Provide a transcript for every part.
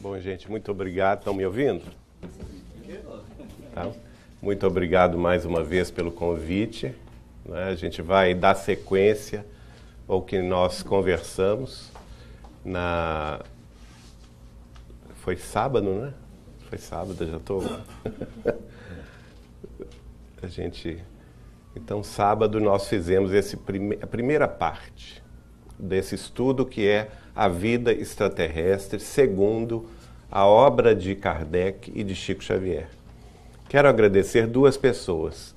Bom, gente, muito obrigado. Estão me ouvindo? Tá. Muito obrigado mais uma vez pelo convite. A gente vai dar sequência ao que nós conversamos Foi sábado, né? Foi sábado, eu já estou... Então, sábado nós fizemos a primeira parte desse estudo, que é a vida extraterrestre, segundo a obra de Kardec e de Chico Xavier. Quero agradecer duas pessoas.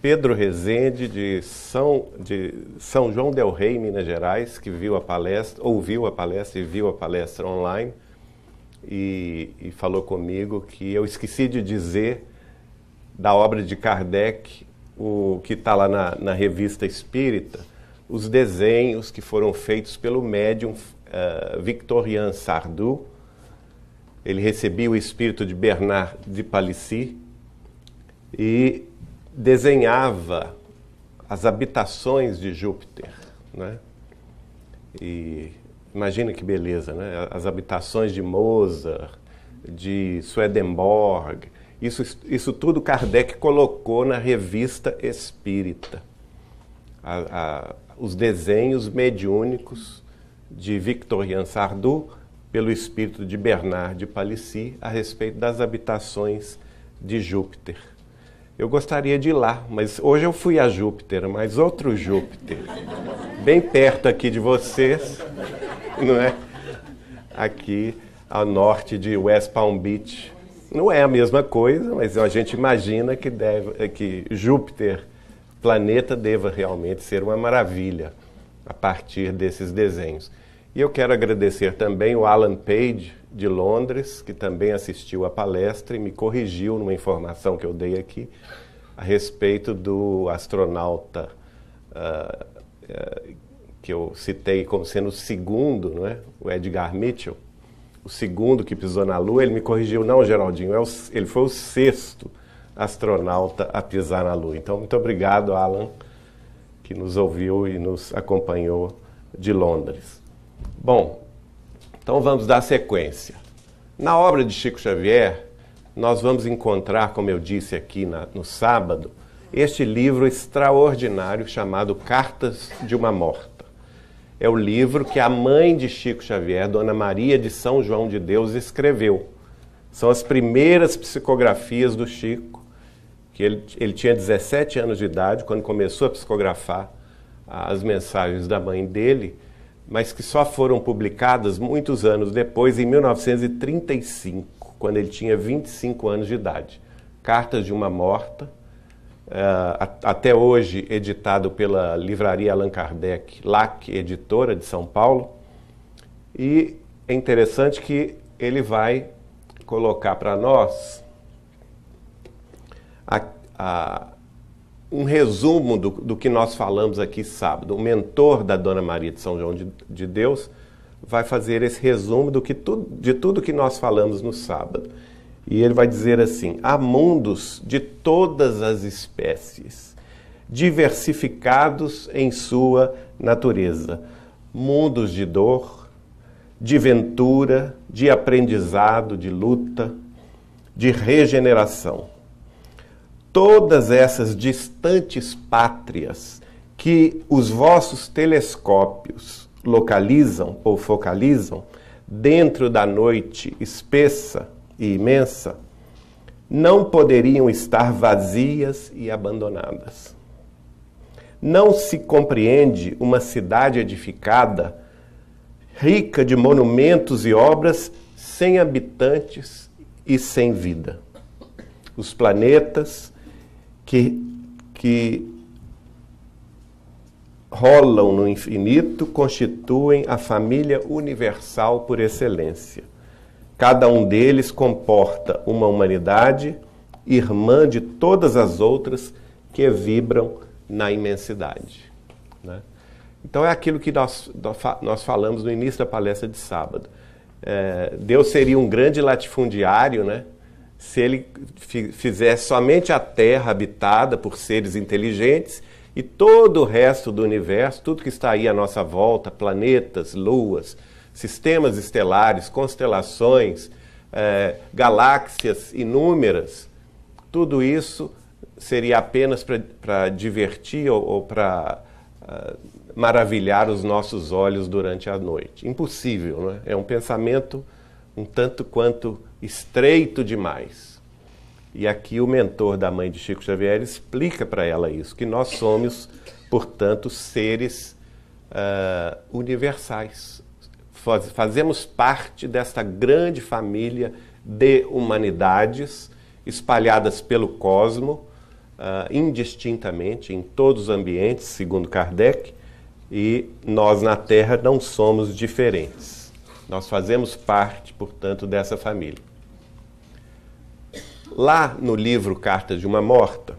Pedro Rezende, de São João del Rei, Minas Gerais, que ouviu a palestra e viu a palestra online, e falou comigo que eu esqueci de dizer da obra de Kardec, o que está lá na Revista Espírita, os desenhos que foram feitos pelo médium Victorien Sardou. Ele recebia o espírito de Bernard de Palissy e desenhava as habitações de Júpiter, né? E imagina que beleza, né? As habitações de Mozart, de Swedenborg, isso tudo Kardec colocou na Revista Espírita. Os desenhos mediúnicos de Victorien Sardou pelo espírito de Bernard de Palissy a respeito das habitações de Júpiter. Eu gostaria de ir lá, mas hoje eu fui a Júpiter, mas outro Júpiter, bem perto aqui de vocês, não é? Aqui ao norte de West Palm Beach. Não é a mesma coisa, mas a gente imagina que Júpiter, planeta, deva realmente ser uma maravilha a partir desses desenhos. E eu quero agradecer também o Alan Page, de Londres, que também assistiu à palestra e me corrigiu numa informação que eu dei aqui a respeito do astronauta que eu citei como sendo o segundo, não é? O Edgar Mitchell, o segundo que pisou na Lua. Ele me corrigiu: não, Geraldinho, ele foi o sexto astronauta a pisar na Lua. Então, muito obrigado, Alan, que nos ouviu e nos acompanhou de Londres. Bom, então vamos dar sequência. Na obra de Chico Xavier, nós vamos encontrar, como eu disse aqui no sábado, este livro extraordinário chamado Cartas de uma Morta. É o livro que a mãe de Chico Xavier, Dona Maria de São João de Deus, escreveu. São as primeiras psicografias do Chico, que ele tinha 17 anos de idade quando começou a psicografar as mensagens da mãe dele, mas que só foram publicadas muitos anos depois, em 1935, quando ele tinha 25 anos de idade. Cartas de uma Morta, até hoje editado pela livraria Allan Kardec, LAC, editora de São Paulo. E é interessante que ele vai colocar para nós um resumo do que nós falamos aqui sábado. O mentor da Dona Maria de São João de Deus vai fazer esse resumo de tudo que nós falamos no sábado. E ele vai dizer assim: há mundos de todas as espécies, diversificados em sua natureza. Mundos de dor, de ventura, de aprendizado, de luta, de regeneração. Todas essas distantes pátrias que os vossos telescópios localizam ou focalizam dentro da noite espessa e imensa, não poderiam estar vazias e abandonadas. Não se compreende uma cidade edificada, rica de monumentos e obras, sem habitantes e sem vida. Os planetas que rolam no infinito constituem a família universal por excelência. Cada um deles comporta uma humanidade, irmã de todas as outras que vibram na imensidade, né? Então é aquilo que nós falamos no início da palestra de sábado. Deus seria um grande latifundiário, né, se ele fizesse somente a Terra habitada por seres inteligentes e todo o resto do universo, tudo que está aí à nossa volta, planetas, luas, sistemas estelares, constelações, galáxias inúmeras, tudo isso seria apenas para divertir ou para maravilhar os nossos olhos durante a noite. Impossível, não é? É um pensamento um tanto quanto estreito demais. E aqui o mentor da mãe de Chico Xavier explica para ela isso, que nós somos, portanto, seres universais. Fazemos parte desta grande família de humanidades espalhadas pelo cosmo, indistintamente, em todos os ambientes, segundo Kardec, e nós na Terra não somos diferentes. Nós fazemos parte, portanto, dessa família. Lá no livro Cartas de uma Morta,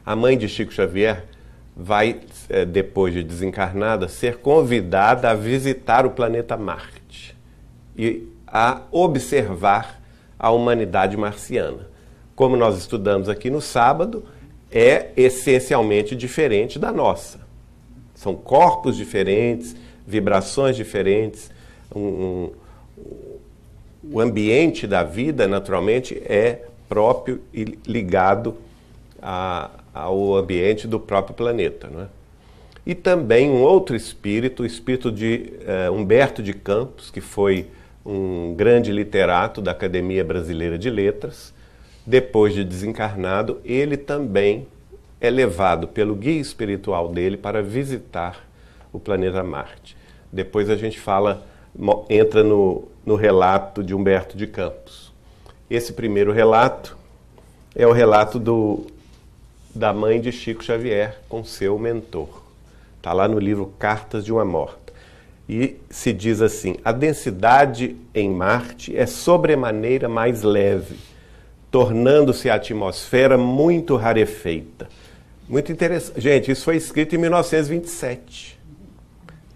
a mãe de Chico Xavier vai, depois de desencarnada, ser convidada a visitar o planeta Marte e a observar a humanidade marciana. Como nós estudamos aqui no sábado, é essencialmente diferente da nossa. São corpos diferentes, vibrações diferentes, o ambiente da vida, naturalmente, é próprio e ligado ao ambiente do próprio planeta, não é? E também um outro espírito, o espírito de Humberto de Campos, que foi um grande literato da Academia Brasileira de Letras. Depois de desencarnado, ele também é levado pelo guia espiritual dele para visitar o planeta Marte. Depois a gente entra no relato de Humberto de Campos. Esse primeiro relato é o relato da mãe de Chico Xavier com seu mentor. Está lá no livro Cartas de uma Morta. E se diz assim: a densidade em Marte é sobremaneira mais leve, tornando-se a atmosfera muito rarefeita. Muito interessante. Gente, isso foi escrito em 1927.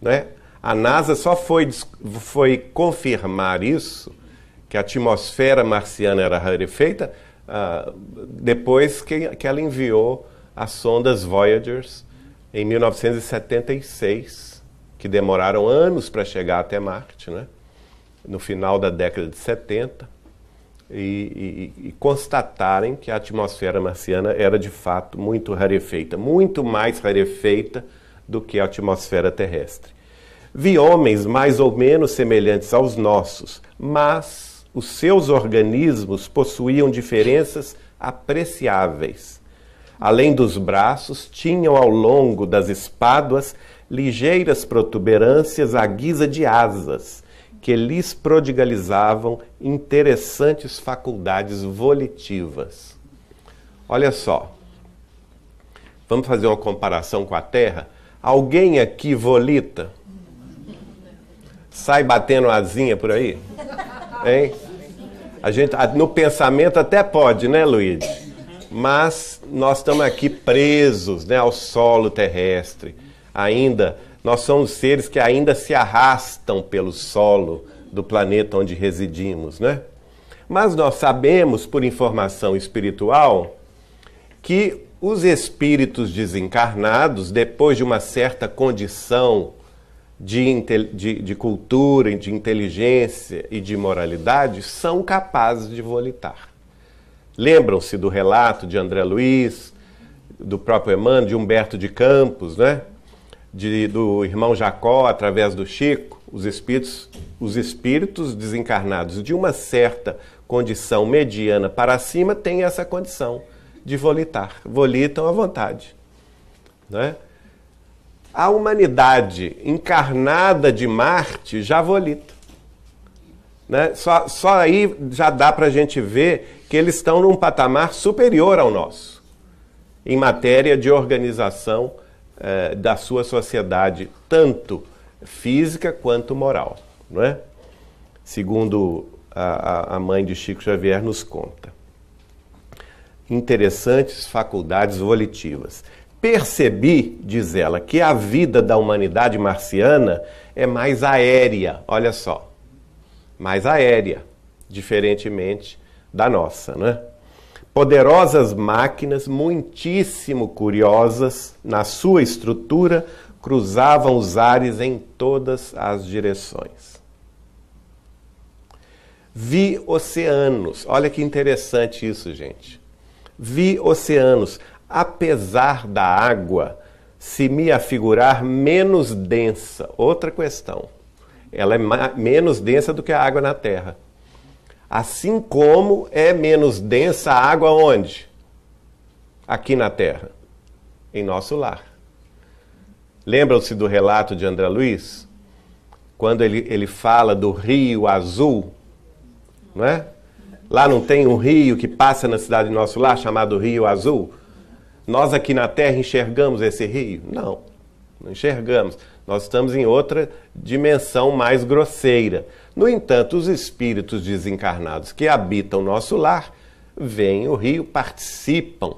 Né? A NASA só foi confirmar isso, que a atmosfera marciana era rarefeita, depois que ela enviou as sondas Voyagers em 1976, que demoraram anos para chegar até Marte, né? No final da década de 70, e constatarem que a atmosfera marciana era de fato muito rarefeita, muito mais rarefeita do que a atmosfera terrestre. Vi homens mais ou menos semelhantes aos nossos, mas os seus organismos possuíam diferenças apreciáveis. Além dos braços, tinham ao longo das espáduas ligeiras protuberâncias à guisa de asas, que lhes prodigalizavam interessantes faculdades volitivas. Olha só, vamos fazer uma comparação com a Terra? Alguém aqui volita? Sai batendo asinha por aí? Hein? A gente, no pensamento até pode, né, Luiz? Mas nós estamos aqui presos, né, ao solo terrestre. Ainda, nós somos seres que ainda se arrastam pelo solo do planeta onde residimos, né? Mas nós sabemos, por informação espiritual, que os espíritos desencarnados, depois de uma certa condição de cultura, de inteligência e de moralidade, são capazes de volitar. Lembram-se do relato de André Luiz, do próprio Emmanuel, de Humberto de Campos, né? Do irmão Jacó, através do Chico, os espíritos desencarnados de uma certa condição mediana para cima têm essa condição de volitar. Volitam à vontade, né? A humanidade encarnada de Marte já volita, né? Só aí já dá para a gente ver que eles estão num patamar superior ao nosso, em matéria de organização da sua sociedade, tanto física quanto moral, não é? Segundo a mãe de Chico Xavier nos conta. Interessantes faculdades volitivas. Percebi, diz ela, que a vida da humanidade marciana é mais aérea, olha só, mais aérea, diferentemente da nossa, né? Poderosas máquinas, muitíssimo curiosas na sua estrutura, cruzavam os ares em todas as direções. Vi oceanos. Olha que interessante isso, gente. Vi oceanos. Apesar da água se me afigurar menos densa. Outra questão. Ela é menos densa do que a água na terra. Assim como é menos densa a água onde? Aqui na terra. Em nosso lar. Lembram-se do relato de André Luiz? Quando ele fala do rio azul, não é? Lá não tem um rio que passa na cidade de nosso lar chamado Rio Azul? Nós aqui na Terra enxergamos esse rio? Não, não enxergamos. Nós estamos em outra dimensão mais grosseira. No entanto, os espíritos desencarnados que habitam nosso lar veem o rio, participam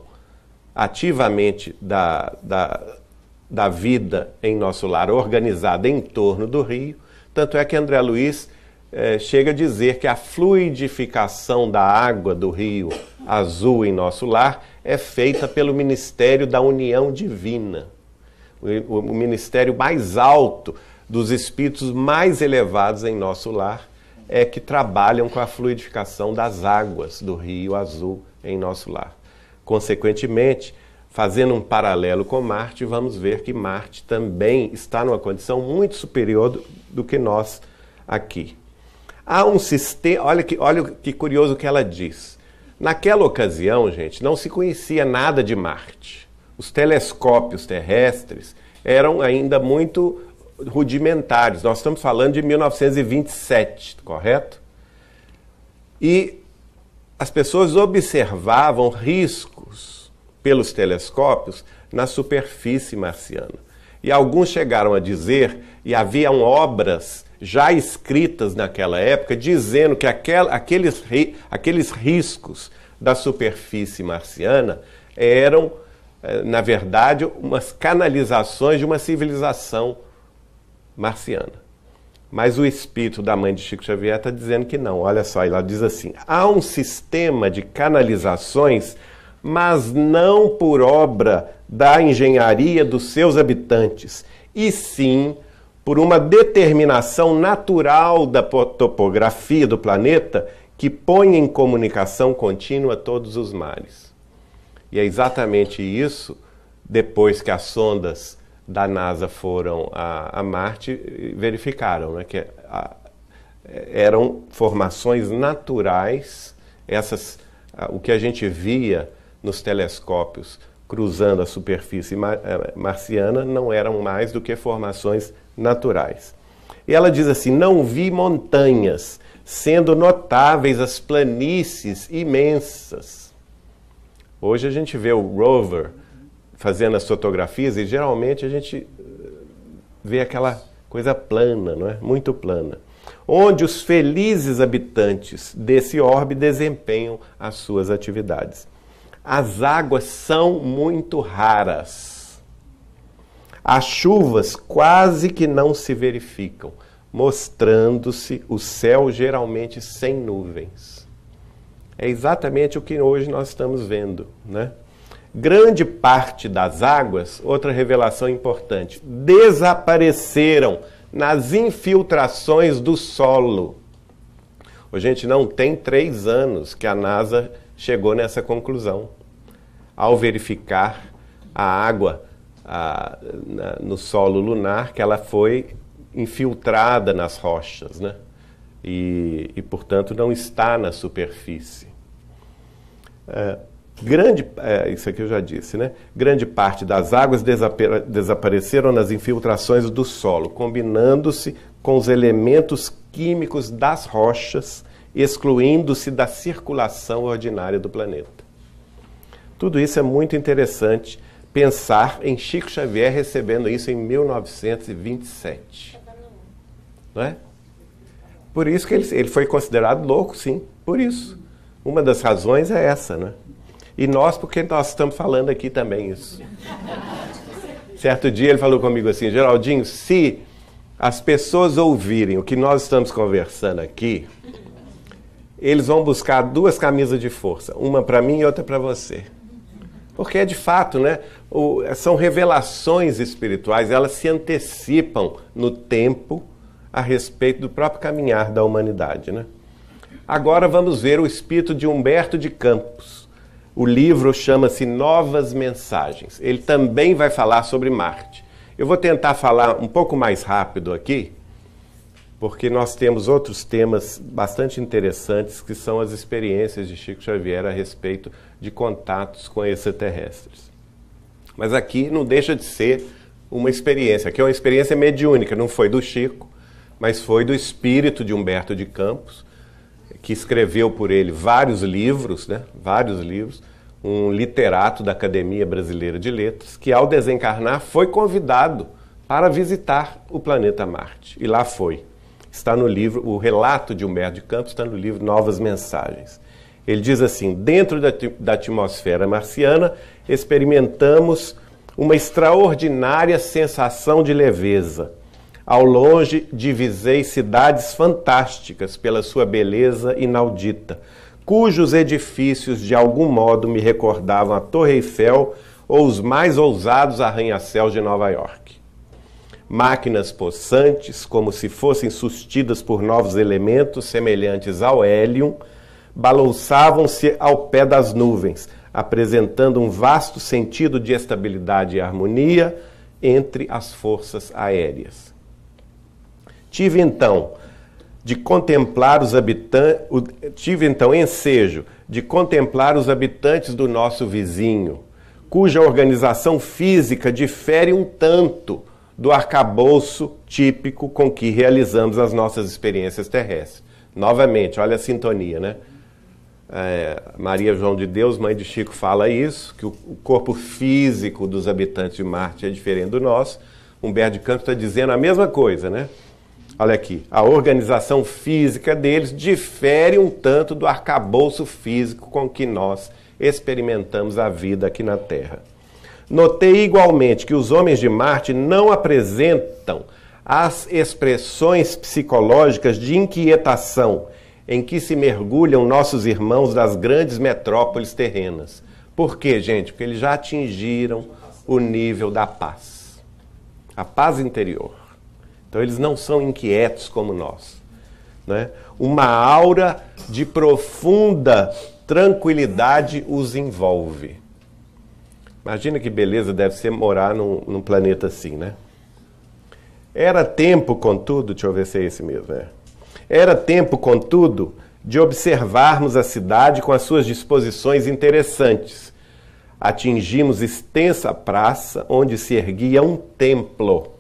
ativamente da vida em nosso lar, organizada em torno do rio. Tanto é que André Luiz chega a dizer que a fluidificação da água do rio azul em nosso lar é feita pelo Ministério da União Divina, o ministério mais alto dos espíritos mais elevados em nosso lar, é que trabalham com a fluidificação das águas do rio azul em nosso lar. Consequentemente, fazendo um paralelo com Marte, vamos ver que Marte também está numa condição muito superior do que nós aqui. Há um sistema, olha que curioso que ela diz. Naquela ocasião, gente, não se conhecia nada de Marte. Os telescópios terrestres eram ainda muito rudimentares. Nós estamos falando de 1927, correto? E as pessoas observavam riscos pelos telescópios na superfície marciana. E alguns chegaram a dizer, e haviam obras já escritas naquela época, dizendo que aqueles riscos da superfície marciana eram, na verdade, umas canalizações de uma civilização marciana. Mas o espírito da mãe de Chico Xavier está dizendo que não. Olha só, ela diz assim: há um sistema de canalizações, mas não por obra da engenharia dos seus habitantes, e sim por uma determinação natural da topografia do planeta que põe em comunicação contínua todos os mares. E é exatamente isso, depois que as sondas da NASA foram a Marte, verificaram, né, que eram formações naturais, o que a gente via nos telescópios cruzando a superfície marciana não eram mais do que formações naturais. E ela diz assim: não vi montanhas, sendo notáveis as planícies imensas. Hoje a gente vê o rover fazendo as fotografias e geralmente a gente vê aquela coisa plana, não é? Muito plana. Onde os felizes habitantes desse orbe desempenham as suas atividades. As águas são muito raras. As chuvas quase que não se verificam, mostrando-se o céu geralmente sem nuvens. É exatamente o que hoje nós estamos vendo, né? Grande parte das águas, outra revelação importante, desapareceram nas infiltrações do solo. Gente, não tem 3 anos que a NASA chegou nessa conclusão, ao verificar a água no solo lunar, que ela foi infiltrada nas rochas, né? E portanto, não está na superfície. Isso aqui eu já disse, né? Grande parte das águas desapareceram nas infiltrações do solo, combinando-se com os elementos químicos das rochas, excluindo-se da circulação ordinária do planeta. Tudo isso é muito interessante, pensar em Chico Xavier recebendo isso em 1927. Não é? Por isso que ele foi considerado louco, sim, por isso. Uma das razões é essa, né? E nós, porque nós estamos falando aqui também isso. Certo dia ele falou comigo assim: Geraldinho, se as pessoas ouvirem o que nós estamos conversando aqui, eles vão buscar 2 camisas de força, uma para mim e outra para você. Porque é de fato, né? São revelações espirituais, elas se antecipam no tempo a respeito do próprio caminhar da humanidade, né? Agora vamos ver o espírito de Humberto de Campos. O livro chama-se Novas Mensagens. Ele também vai falar sobre Marte. Eu vou tentar falar um pouco mais rápido aqui, porque nós temos outros temas bastante interessantes, que são as experiências de Chico Xavier a respeito de contatos com extraterrestres. Mas aqui não deixa de ser uma experiência. Aqui é uma experiência mediúnica, não foi do Chico, mas foi do espírito de Humberto de Campos, que escreveu por ele vários livros, né? Vários livros, um literato da Academia Brasileira de Letras, que ao desencarnar foi convidado para visitar o planeta Marte. E lá foi. Está no livro, o relato de Humberto de Campos está no livro Novas Mensagens. Ele diz assim: dentro da atmosfera marciana, experimentamos uma extraordinária sensação de leveza. Ao longe, divisei cidades fantásticas pela sua beleza inaudita, cujos edifícios de algum modo me recordavam a Torre Eiffel ou os mais ousados arranha-céus de Nova York. Máquinas possantes, como se fossem sustidas por novos elementos semelhantes ao hélium, balouçavam-se ao pé das nuvens, apresentando um vasto sentido de estabilidade e harmonia entre as forças aéreas. Tive então ensejo de contemplar os habitantes do nosso vizinho, cuja organização física difere um tanto do arcabouço típico com que realizamos as nossas experiências terrestres. Novamente, olha a sintonia, né? Maria João de Deus, mãe de Chico, fala isso, que o corpo físico dos habitantes de Marte é diferente do nosso. Humberto de Campos está dizendo a mesma coisa, né? Olha aqui, a organização física deles difere um tanto do arcabouço físico com que nós experimentamos a vida aqui na Terra. Notei igualmente que os homens de Marte não apresentam as expressões psicológicas de inquietação em que se mergulham nossos irmãos das grandes metrópoles terrenas. Por quê, gente? Porque eles já atingiram o nível da paz. A paz interior. Então eles não são inquietos como nós, né? Uma aura de profunda tranquilidade os envolve. Imagina que beleza deve ser morar num planeta assim, né? Era tempo, contudo, deixa eu ver se é esse mesmo, Era tempo, contudo, de observarmos a cidade com as suas disposições interessantes. Atingimos extensa praça onde se erguia um templo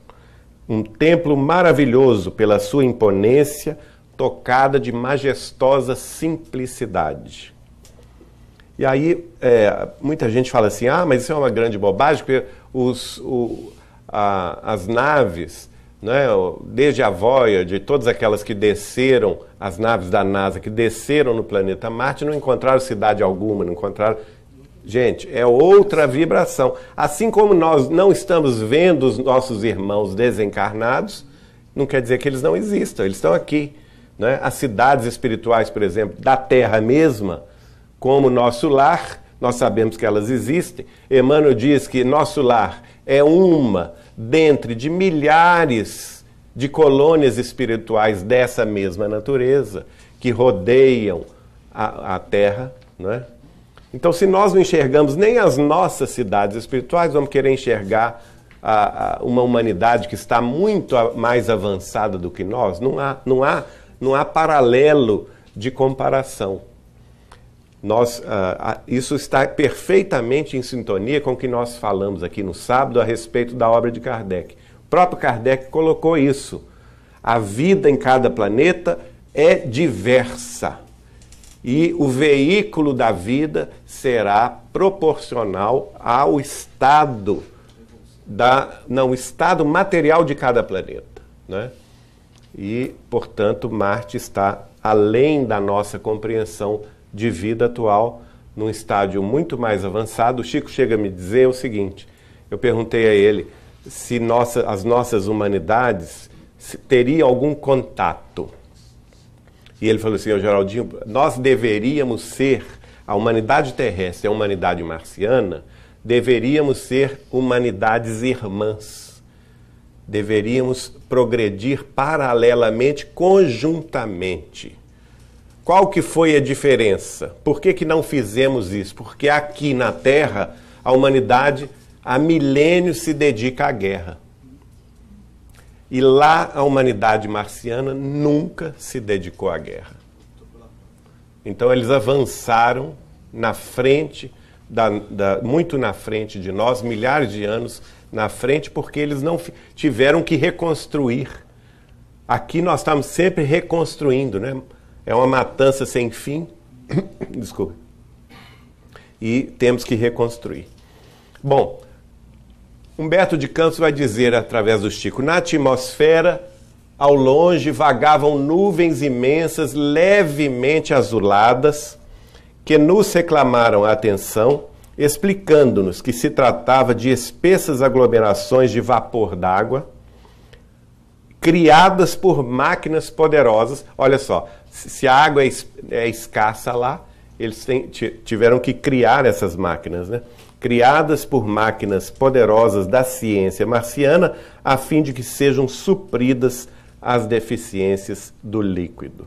maravilhoso pela sua imponência, tocada de majestosa simplicidade. E aí, muita gente fala assim, mas isso é uma grande bobagem, porque as naves, né, desde a Voyager, todas aquelas que desceram, as naves da NASA que desceram no planeta Marte, não encontraram cidade alguma, não encontraram... Gente, é outra vibração. Assim como nós não estamos vendo os nossos irmãos desencarnados, não quer dizer que eles não existam, eles estão aqui, né? As cidades espirituais, por exemplo, da Terra mesma, como nosso lar, nós sabemos que elas existem. Emmanuel diz que nosso lar é uma dentre de milhares de colônias espirituais dessa mesma natureza que rodeiam a Terra, não é? Então, se nós não enxergamos nem as nossas cidades espirituais, vamos querer enxergar uma humanidade que está muito mais avançada do que nós. Não há paralelo de comparação. Isso está perfeitamente em sintonia com o que nós falamos aqui no sábado a respeito da obra de Kardec. O próprio Kardec colocou isso. A vida em cada planeta é diversa. E o veículo da vida será proporcional ao estado o estado material de cada planeta, né? E, portanto, Marte está além da nossa compreensão de vida atual, num estádio muito mais avançado. O Chico chega a me dizer o seguinte, eu perguntei a ele se as nossas humanidades teriam algum contato. E ele falou assim, Geraldinho, nós deveríamos ser, a humanidade terrestre e a humanidade marciana, deveríamos ser humanidades irmãs. Deveríamos progredir paralelamente, conjuntamente. Qual que foi a diferença? Por que não fizemos isso? Porque aqui na Terra, a humanidade há milênios se dedica à guerra. E lá a humanidade marciana nunca se dedicou à guerra. Então eles avançaram na frente, muito na frente de nós, milhares de anos na frente, porque eles não tiveram que reconstruir. Aqui nós estamos sempre reconstruindo, né? É uma matança sem fim. Desculpa. E temos que reconstruir. Bom, Humberto de Campos vai dizer, através do Chico, na atmosfera, ao longe, vagavam nuvens imensas, levemente azuladas, que nos reclamaram a atenção, explicando-nos que se tratava de espessas aglomerações de vapor d'água, criadas por máquinas poderosas. Olha só, se a água é escassa lá, eles tiveram que criar essas máquinas, né? Criadas por máquinas poderosas da ciência marciana, a fim de que sejam supridas as deficiências do líquido.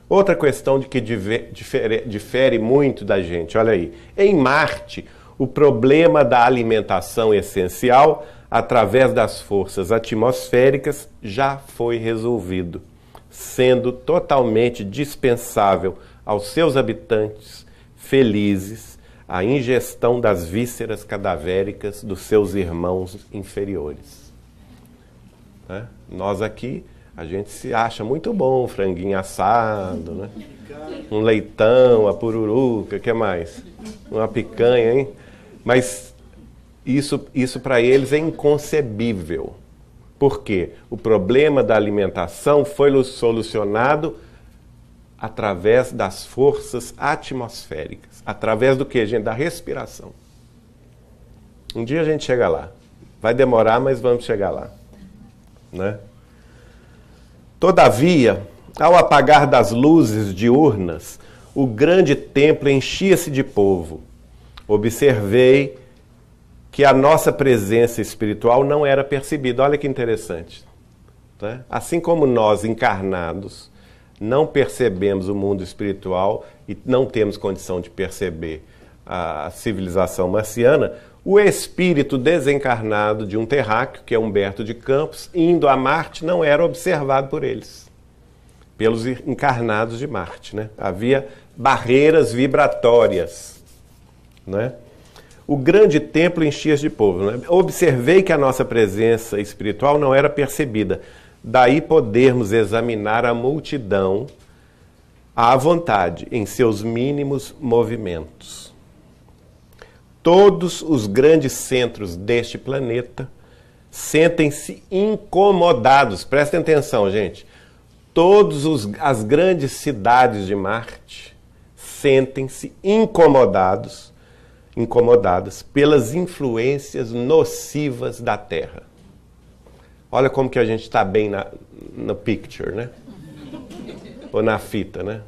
Outra questão de que difere muito da gente, olha aí. Em Marte, o problema da alimentação essencial, através das forças atmosféricas, já foi resolvido, sendo totalmente dispensável aos seus habitantes felizes a ingestão das vísceras cadavéricas dos seus irmãos inferiores. Né? Nós aqui, a gente se acha muito bom, franguinho assado, né? Um leitão, a pururuca, o que mais? Uma picanha, hein? Mas isso para eles é inconcebível. Por quê? O problema da alimentação foi solucionado através das forças atmosféricas. Através do que, gente? Da respiração. Um dia a gente chega lá. Vai demorar, mas vamos chegar lá. Né? Todavia, ao apagar das luzes diurnas, o grande templo enchia-se de povo. Observei que a nossa presença espiritual não era percebida. Olha que interessante. Né? Assim como nós, encarnados, não percebemos o mundo espiritual e não temos condição de perceber a civilização marciana, o espírito desencarnado de um terráqueo, que é Humberto de Campos, indo a Marte, não era observado por eles, pelos encarnados de Marte. Né? Havia barreiras vibratórias. Né? O grande templo enchia-se de povo. Né? Observei que a nossa presença espiritual não era percebida. Daí podermos examinar a multidão à vontade, em seus mínimos movimentos. Todos os grandes centros deste planeta sentem-se incomodados. Prestem atenção, gente. Todas as grandes cidades de Marte sentem-se incomodadas pelas influências nocivas da Terra. Olha como que a gente está bem no picture, né? Ou na fita, né?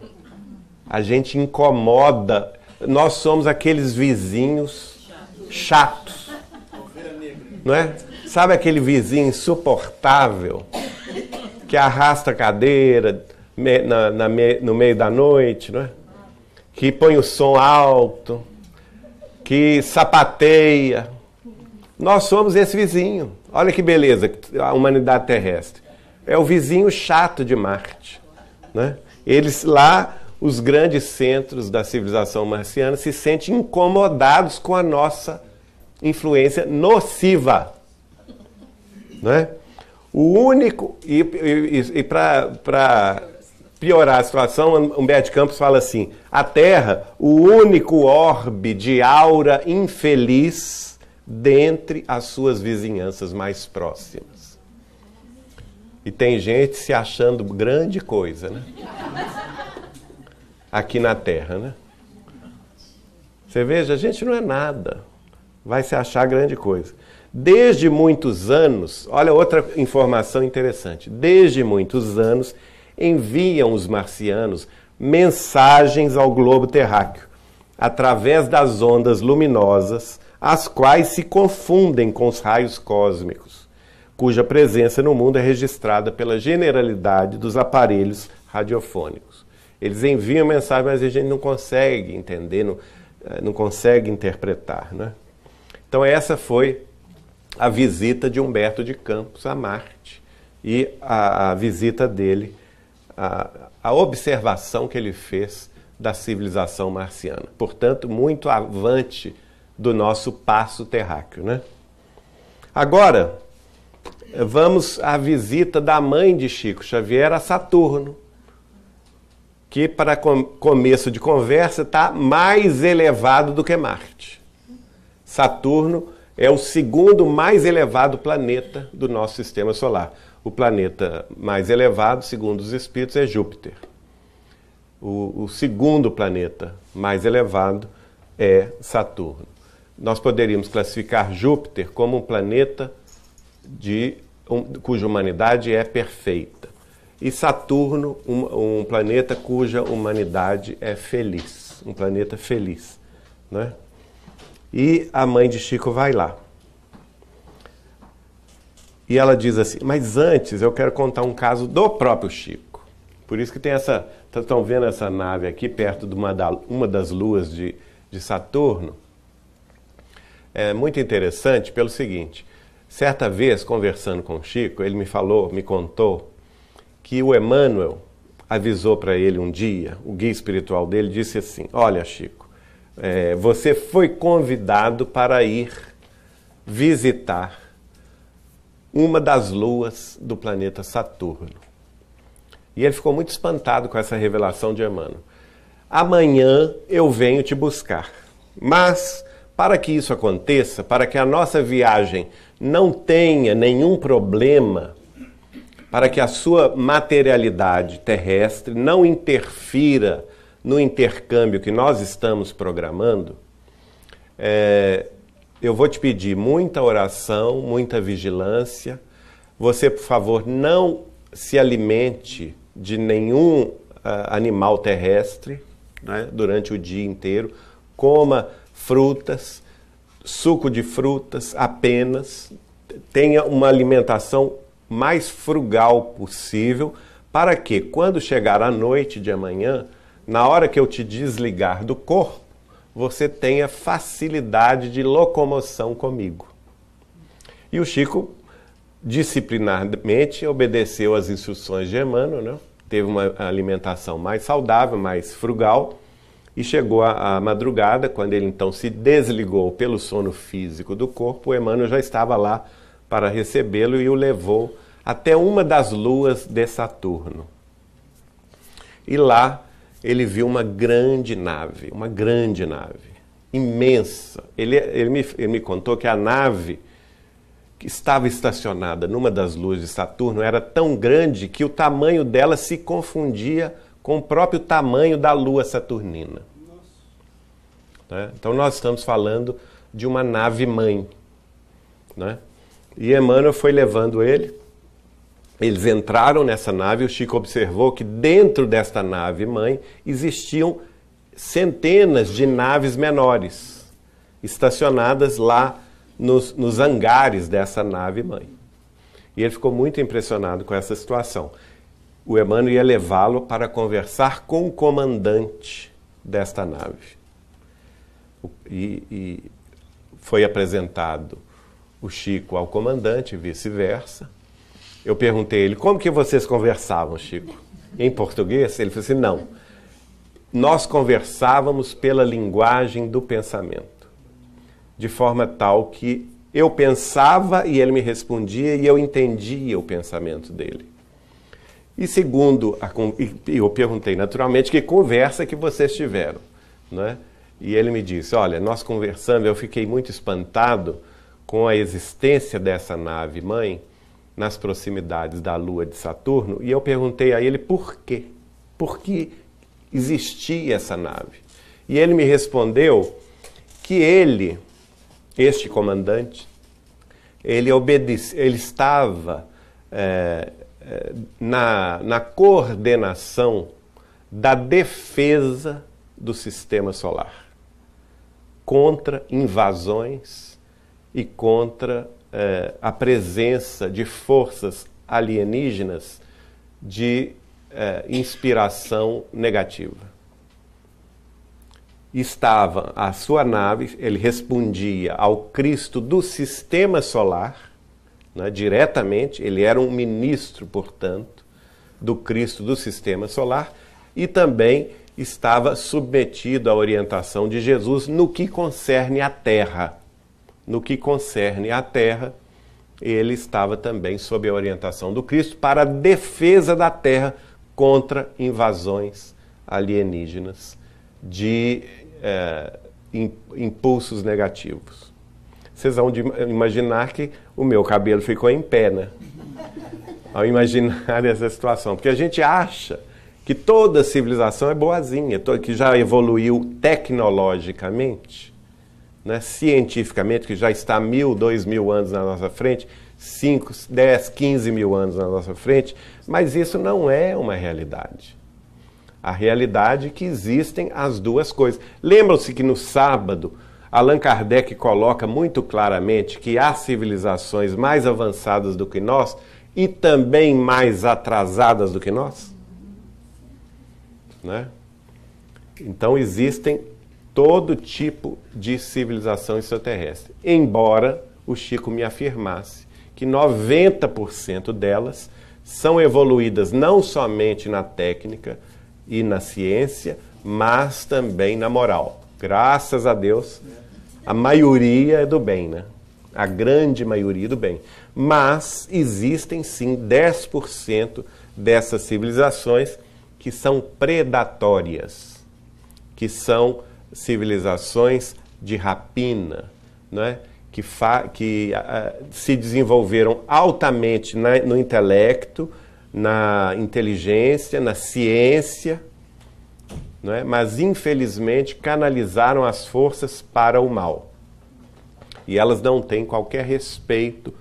A gente incomoda. Nós somos aqueles vizinhos chatos. Não é? Sabe aquele vizinho insuportável que arrasta a cadeira no meio da noite, não é? Que põe o som alto, que sapateia. Nós somos esse vizinho. Olha que beleza, a humanidade terrestre. É o vizinho chato de Marte. Né? Eles lá, os grandes centros da civilização marciana, se sentem incomodados com a nossa influência nociva. Né? O único... E para piorar a situação, Humberto de Campos fala assim, a Terra, o único orbe de aura infeliz dentre as suas vizinhanças mais próximas. E tem gente se achando grande coisa, né? Aqui na Terra, né? Você veja, a gente não é nada. Vai se achar grande coisa. Desde muitos anos, olha outra informação interessante. Desde muitos anos, enviam os marcianos mensagens ao globo terráqueo, através das ondas luminosas, as quais se confundem com os raios cósmicos, cuja presença no mundo é registrada pela generalidade dos aparelhos radiofônicos. Eles enviam mensagem, mas a gente não consegue entender, não consegue interpretar, né? Então essa foi a visita de Humberto de Campos a Marte e a visita dele, a observação que ele fez da civilização marciana. Portanto, muito avante do nosso passo terráqueo, né? Agora, vamos à visita da mãe de Chico Xavier a Saturno, que para começo de conversa está mais elevado do que Marte. Saturno é o segundo mais elevado planeta do nosso sistema solar. O planeta mais elevado, segundo os espíritos, é Júpiter. O segundo planeta mais elevado é Saturno. Nós poderíamos classificar Júpiter como um planeta cuja humanidade é perfeita. E Saturno, um planeta cuja humanidade é feliz. Um planeta feliz, né? E a mãe de Chico vai lá. E ela diz assim, mas antes eu quero contar um caso do próprio Chico. Por isso que tem essa... Estão vendo essa nave aqui perto de uma das luas de Saturno? É muito interessante pelo seguinte, certa vez, conversando com o Chico, ele me contou que o Emmanuel avisou para ele um dia, o guia espiritual dele disse assim, olha Chico, você foi convidado para ir visitar uma das luas do planeta Saturno. E ele ficou muito espantado com essa revelação de Emmanuel. Amanhã eu venho te buscar. Mas, para que isso aconteça, para que a nossa viagem não tenha nenhum problema, para que a sua materialidade terrestre não interfira no intercâmbio que nós estamos programando, eu vou te pedir muita oração, muita vigilância. Você, por favor, não se alimente de nenhum animal terrestre, né, durante o dia inteiro. Coma frutas, suco de frutas apenas. Tenha uma alimentação mais frugal possível, para que, quando chegar a noite de amanhã, na hora que eu te desligar do corpo, você tenha facilidade de locomoção comigo. E o Chico disciplinadamente obedeceu às instruções de Emmanuel, né? Teve uma alimentação mais saudável, mais frugal, e chegou à madrugada, quando ele então se desligou pelo sono físico do corpo, o Emmanuel já estava lá para recebê-lo e o levou até uma das luas de Saturno. E lá ele viu uma grande nave, imensa. Ele me contou que a nave que estava estacionada numa das luas de Saturno era tão grande que o tamanho dela se confundia com o próprio tamanho da lua saturnina. Né? Então nós estamos falando de uma nave-mãe. Né? E Emmanuel foi levando ele, eles entraram nessa nave, o Chico observou que dentro desta nave-mãe existiam centenas de naves menores, estacionadas lá nos hangares dessa nave-mãe. E ele ficou muito impressionado com essa situação. O Emmanuel ia levá-lo para conversar com o comandante desta nave. E foi apresentado o Chico ao comandante e vice-versa. Eu perguntei a ele, como que vocês conversavam, Chico? Em português? Ele falou assim, não. Nós conversávamos pela linguagem do pensamento. De forma tal que eu pensava e ele me respondia e eu entendia o pensamento dele. E segundo, eu perguntei naturalmente que conversa que vocês tiveram, né? E ele me disse, olha, nós conversando, eu fiquei muito espantado com a existência dessa nave-mãe nas proximidades da lua de Saturno, e eu perguntei a ele por quê? Por que existia essa nave? E ele me respondeu que este comandante, ele estava na coordenação da defesa do sistema solar contra invasões e contra a presença de forças alienígenas de inspiração negativa. Estava a sua nave, ele respondia ao Cristo do sistema solar, né, diretamente, ele era um ministro, portanto, do Cristo do sistema solar, e também estava submetido à orientação de Jesus no que concerne à Terra. No que concerne à Terra, ele estava também sob a orientação do Cristo para a defesa da Terra contra invasões alienígenas de impulsos negativos. Vocês vão imaginar que o meu cabelo ficou em pé, né? Ao imaginar essa situação. Porque a gente acha que toda civilização é boazinha, que já evoluiu tecnologicamente, né, cientificamente, que já está 1.000, 2.000 anos na nossa frente, 5, 10, 15 mil anos na nossa frente, mas isso não é uma realidade. A realidade é que existem as duas coisas. Lembram-se que no sábado, Allan Kardec coloca muito claramente que há civilizações mais avançadas do que nós e também mais atrasadas do que nós? Né? Então existem todo tipo de civilização extraterrestre. Embora o Chico me afirmasse que 90% delas são evoluídas não somente na técnica e na ciência, mas também na moral. Graças a Deus, a maioria é do bem, né? A grande maioria do bem. Mas existem sim 10% dessas civilizações que são predatórias, que são civilizações de rapina, né? que se desenvolveram altamente no intelecto, na inteligência, na ciência, né? Mas infelizmente canalizaram as forças para o mal. E elas não têm qualquer respeito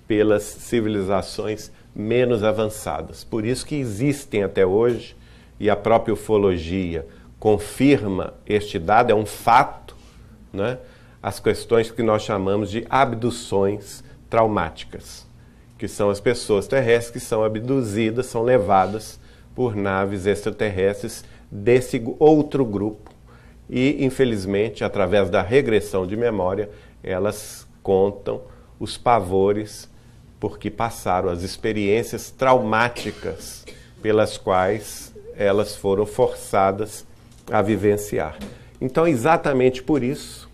pelas civilizações menos avançadas. Por isso que existem até hoje, e a própria ufologia confirma este dado, é um fato, né? As questões que nós chamamos de abduções traumáticas, que são as pessoas terrestres que são abduzidas, são levadas por naves extraterrestres desse outro grupo. E, infelizmente, através da regressão de memória, elas contam os pavores porque passaram, as experiências traumáticas pelas quais elas foram forçadas a vivenciar. Então, exatamente por isso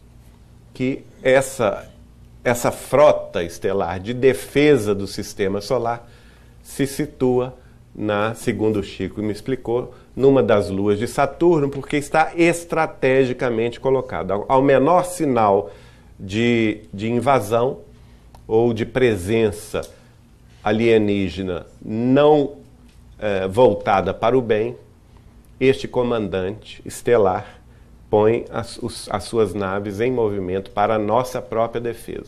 que essa frota estelar de defesa do sistema solar se situa, segundo o Chico me explicou, numa das luas de Saturno, porque está estrategicamente colocado. Ao menor sinal de invasão ou de presença alienígena não voltada para o bem, este comandante estelar põe as suas naves em movimento para a nossa própria defesa.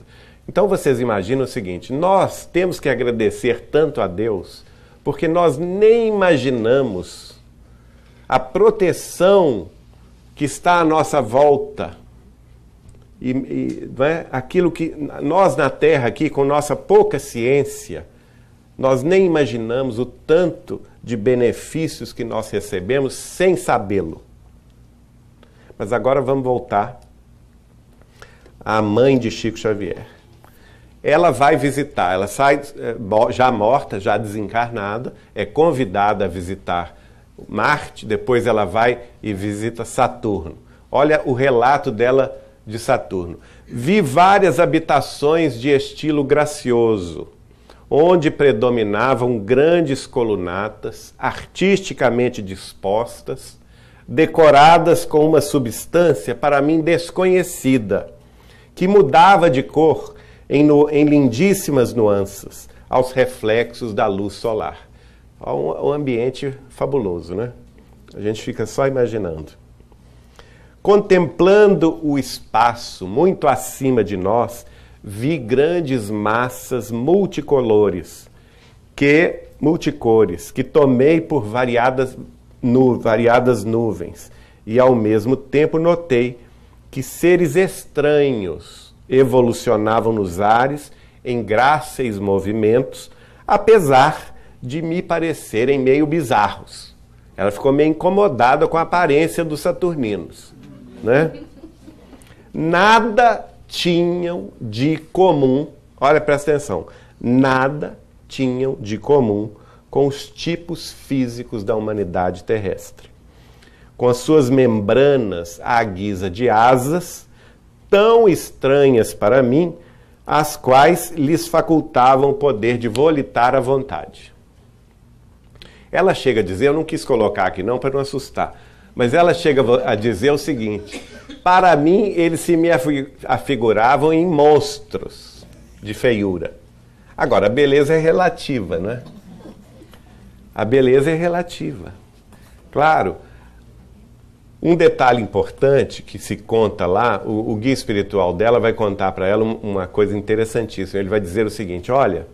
Então vocês imaginam o seguinte, nós temos que agradecer tanto a Deus, porque nós nem imaginamos a proteção que está à nossa volta. Não é? Aquilo que nós na Terra aqui, com nossa pouca ciência, nós nem imaginamos o tanto de benefícios que nós recebemos sem sabê-lo. Mas agora vamos voltar à mãe de Chico Xavier. Ela vai visitar, ela sai já morta, já desencarnada, é convidada a visitar Marte, depois ela vai e visita Saturno. Olha o relato dela de Saturno. Vi várias habitações de estilo gracioso, onde predominavam grandes colunatas, artisticamente dispostas, decoradas com uma substância para mim desconhecida, que mudava de cor em lindíssimas nuances aos reflexos da luz solar. Um ambiente fabuloso, né? A gente fica só imaginando. Contemplando o espaço muito acima de nós, vi grandes massas multicores que tomei por variadas nuvens, e ao mesmo tempo notei que seres estranhos evolucionavam nos ares em gráceis movimentos, apesar de me parecerem meio bizarros. Ela ficou meio incomodada com a aparência dos saturninos, né? Nada tinham de comum, olha, presta atenção, nada tinham de comum com os tipos físicos da humanidade terrestre. Com as suas membranas à guisa de asas, tão estranhas para mim, as quais lhes facultavam o poder de volitar à vontade. Ela chega a dizer, eu não quis colocar aqui não para não assustar, mas ela chega a dizer o seguinte: para mim eles se me afiguravam em monstros de feiura. Agora, a beleza é relativa, né? A beleza é relativa. Claro, um detalhe importante que se conta lá, o guia espiritual dela vai contar para ela uma coisa interessantíssima. Ele vai dizer o seguinte: olha,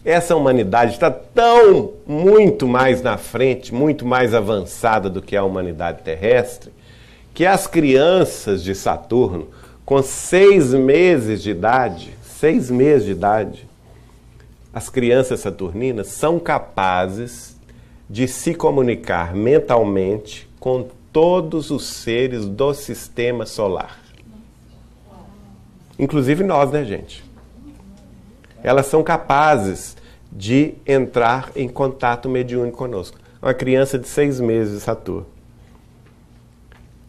essa humanidade está tão, muito mais na frente, muito mais avançada do que a humanidade terrestre, que as crianças de Saturno, com 6 meses de idade, as crianças saturninas são capazes de se comunicar mentalmente com todos os seres do sistema solar. Inclusive nós, né, gente? Elas são capazes de entrar em contato mediúnico conosco. Uma criança de 6 meses de Saturno.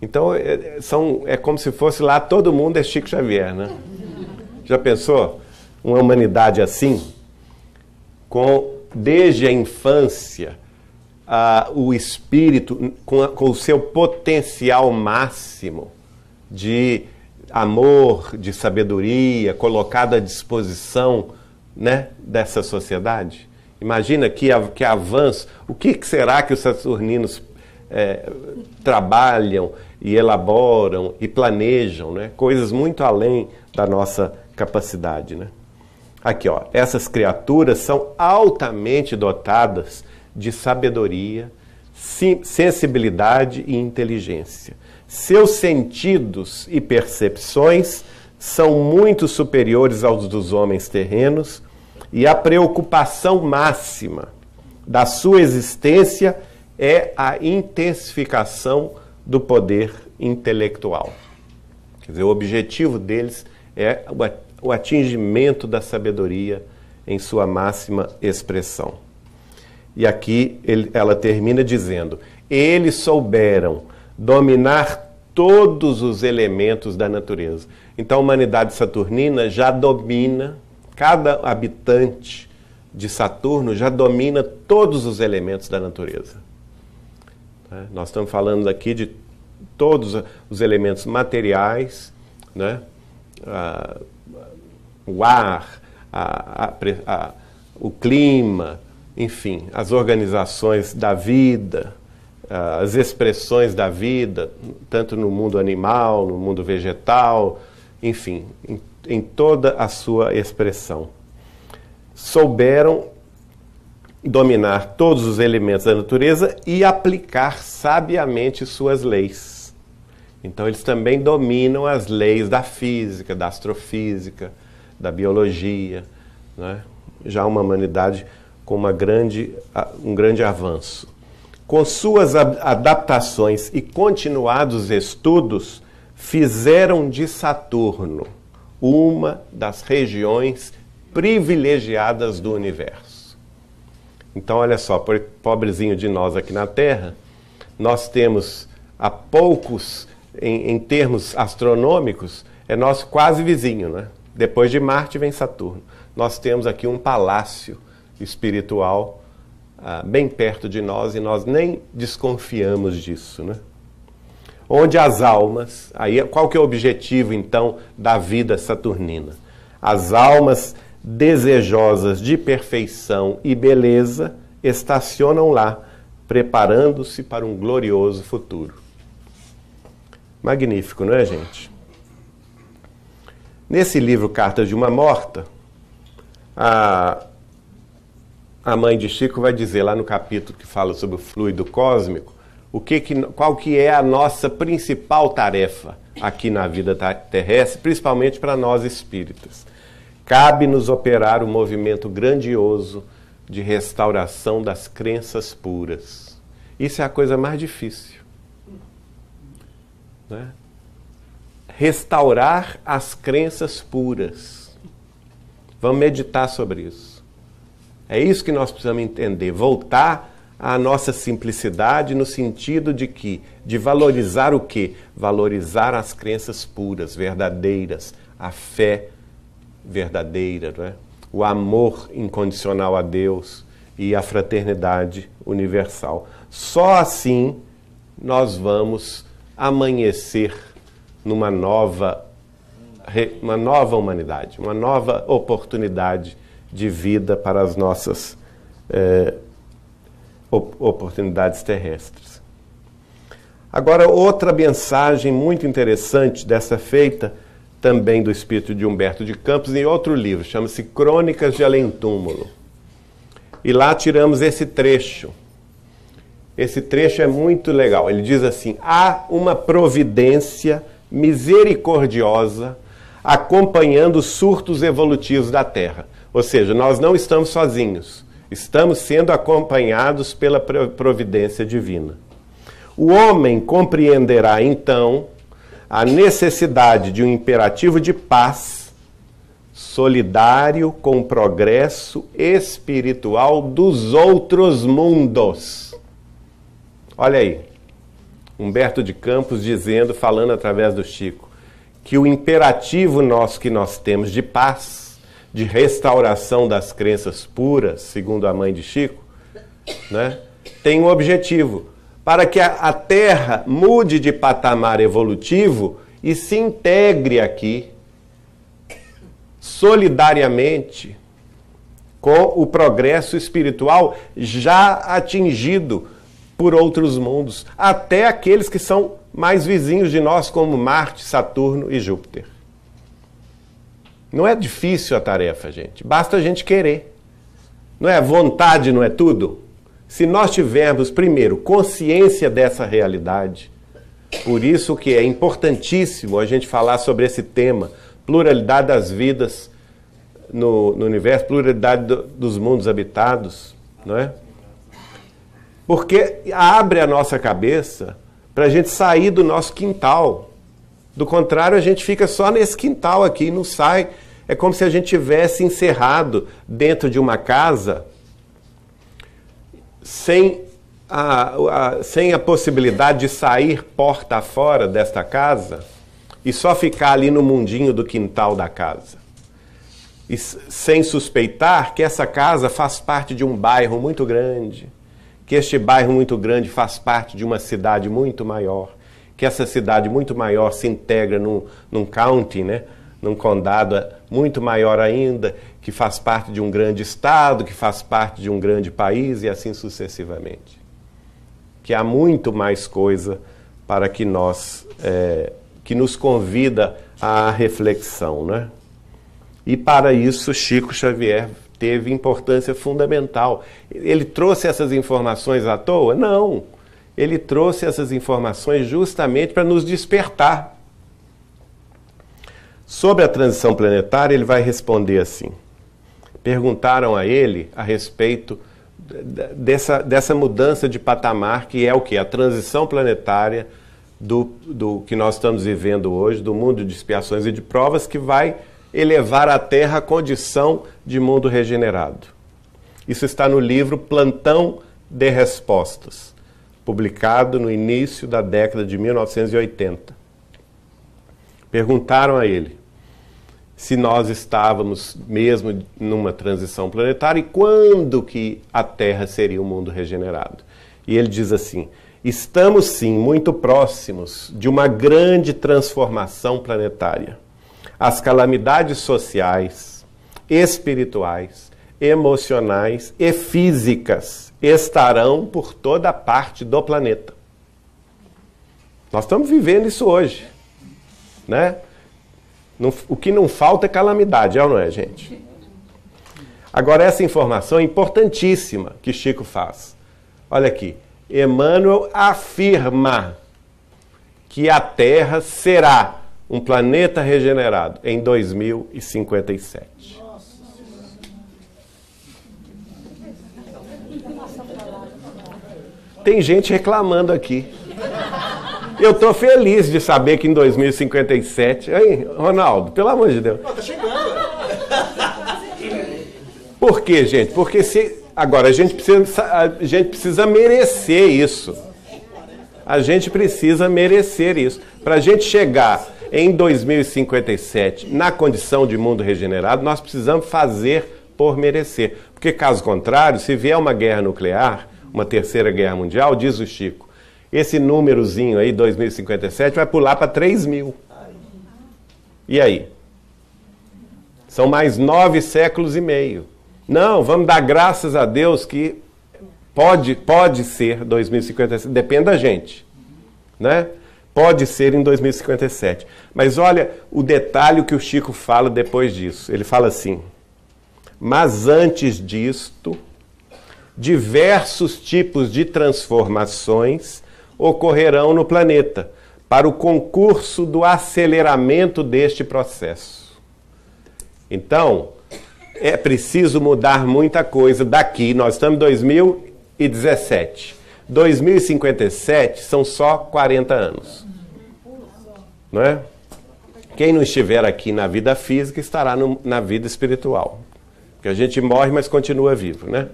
Então, é como se fosse lá, todo mundo é Chico Xavier, né? Já pensou? Uma humanidade assim, desde a infância, o espírito com o seu potencial máximo de amor, de sabedoria, colocado à disposição, né, dessa sociedade. Imagina que avanço. O que será que os saturninos trabalham e elaboram e planejam, né? Coisas muito além da nossa capacidade, né? Aqui, ó, essas criaturas são altamente dotadas de sabedoria, sensibilidade e inteligência. Seus sentidos e percepções são muito superiores aos dos homens terrenos e a preocupação máxima da sua existência é a intensificação do poder intelectual. Quer dizer, o objetivo deles é o atingimento da sabedoria em sua máxima expressão. E aqui ela termina dizendo: eles souberam dominar todos os elementos da natureza. Então a humanidade saturnina já domina, cada habitante de Saturno já domina todos os elementos da natureza. Nós estamos falando aqui de todos os elementos materiais, né? O ar, o clima, enfim, as organizações da vida, as expressões da vida, tanto no mundo animal, no mundo vegetal, enfim, em toda a sua expressão. Souberam dominar todos os elementos da natureza e aplicar sabiamente suas leis. Então eles também dominam as leis da física, da astrofísica, da biologia, né? Já uma humanidade com um grande avanço. Com suas adaptações e continuados estudos, fizeram de Saturno uma das regiões privilegiadas do universo. Então, olha só, pobrezinho de nós aqui na Terra, nós temos há poucos, em termos astronômicos, é nosso quase vizinho, né? Depois de Marte vem Saturno. Nós temos aqui um palácio espiritual bem perto de nós e nós nem desconfiamos disso, né? Onde as almas, aí qual que é o objetivo então da vida saturnina? As almas desejosas de perfeição e beleza estacionam lá, preparando-se para um glorioso futuro. Magnífico, não é, gente? Nesse livro Cartas de uma Morta, a mãe de Chico vai dizer lá no capítulo que fala sobre o fluido cósmico, qual que é a nossa principal tarefa aqui na vida terrestre, principalmente para nós espíritas. Cabe-nos operar o movimento grandioso de restauração das crenças puras. Isso é a coisa mais difícil, né? Restaurar as crenças puras. Vamos meditar sobre isso. É isso que nós precisamos entender. Voltar à nossa simplicidade no sentido de valorizar o quê? Valorizar as crenças puras, verdadeiras, a fé verdadeira, não é? O amor incondicional a Deus e a fraternidade universal. Só assim nós vamos amanhecer numa nova humanidade, uma nova oportunidade de vida para as nossas oportunidades terrestres. Agora, outra mensagem muito interessante dessa feita, também do espírito de Humberto de Campos, em outro livro, chama-se Crônicas de Além-Túmulo. E lá tiramos esse trecho. Esse trecho é muito legal. Ele diz assim: há uma providência misericordiosa acompanhando os surtos evolutivos da Terra. Ou seja, nós não estamos sozinhos. Estamos sendo acompanhados pela providência divina. O homem compreenderá, então, a necessidade de um imperativo de paz solidário com o progresso espiritual dos outros mundos. Olha aí, Humberto de Campos dizendo, falando através do Chico, que o imperativo nosso que nós temos de paz, de restauração das crenças puras, segundo a mãe de Chico, né, tem um objetivo, para que a Terra mude de patamar evolutivo e se integre aqui solidariamente com o progresso espiritual já atingido por outros mundos, até aqueles que são mais vizinhos de nós, como Marte, Saturno e Júpiter. Não é difícil a tarefa, gente. Basta a gente querer. Não é? Vontade não é tudo? Se nós tivermos, primeiro, consciência dessa realidade, por isso que é importantíssimo a gente falar sobre esse tema, pluralidade das vidas no universo, pluralidade dos mundos habitados, não é? Porque abre a nossa cabeça para a gente sair do nosso quintal. Do contrário, a gente fica só nesse quintal aqui, não sai. É como se a gente tivesse encerrado dentro de uma casa sem a possibilidade de sair porta afora desta casa e só ficar ali no mundinho do quintal da casa. E sem suspeitar que essa casa faz parte de um bairro muito grande, que este bairro muito grande faz parte de uma cidade muito maior, que essa cidade muito maior se integra num county, né? Num condado muito maior ainda, que faz parte de um grande estado, que faz parte de um grande país e assim sucessivamente. Que há muito mais coisa para que que nos convida à reflexão, né? E para isso Chico Xavier teve importância fundamental. Ele trouxe essas informações à toa? Não. Ele trouxe essas informações justamente para nos despertar. Sobre a transição planetária, ele vai responder assim. Perguntaram a ele a respeito dessa mudança de patamar, que é o quê? A transição planetária do que nós estamos vivendo hoje, do mundo de expiações e de provas, que vai elevar a Terra à condição de mundo regenerado. Isso está no livro Plantão de Respostas, publicado no início da década de 1980. Perguntaram a ele se nós estávamos mesmo numa transição planetária e quando que a Terra seria um mundo regenerado. E ele diz assim: estamos sim muito próximos de uma grande transformação planetária. As calamidades sociais, espirituais, emocionais e físicas estarão por toda parte do planeta. Nós estamos vivendo isso hoje, né? O que não falta é calamidade, é ou não é, gente? Agora, essa informação é importantíssima que Chico faz. Olha aqui, Emmanuel afirma que a Terra será um planeta regenerado em 2057. Tem gente reclamando aqui. Eu estou feliz de saber que em 2057... Hein, Ronaldo, pelo amor de Deus. Tá chegando. Por quê, gente? Porque agora a gente precisa merecer isso. A gente precisa merecer isso. Para a gente chegar em 2057 na condição de mundo regenerado, nós precisamos fazer por merecer. Porque, caso contrário, se vier uma guerra nuclear, uma terceira guerra mundial, diz o Chico, esse númerozinho aí, 2057, vai pular para 3.000. E aí? São mais 9 séculos e meio. Não, vamos dar graças a Deus que pode ser 2057, depende da gente, né? Pode ser em 2057. Mas olha o detalhe que o Chico fala depois disso. Ele fala assim: mas antes disto, diversos tipos de transformações ocorrerão no planeta para o concurso do aceleramento deste processo. Então, é preciso mudar muita coisa daqui. Nós estamos em 2017. 2057 são só 40 anos. Não é? Quem não estiver aqui na vida física estará na vida espiritual. Porque a gente morre, mas continua vivo, né?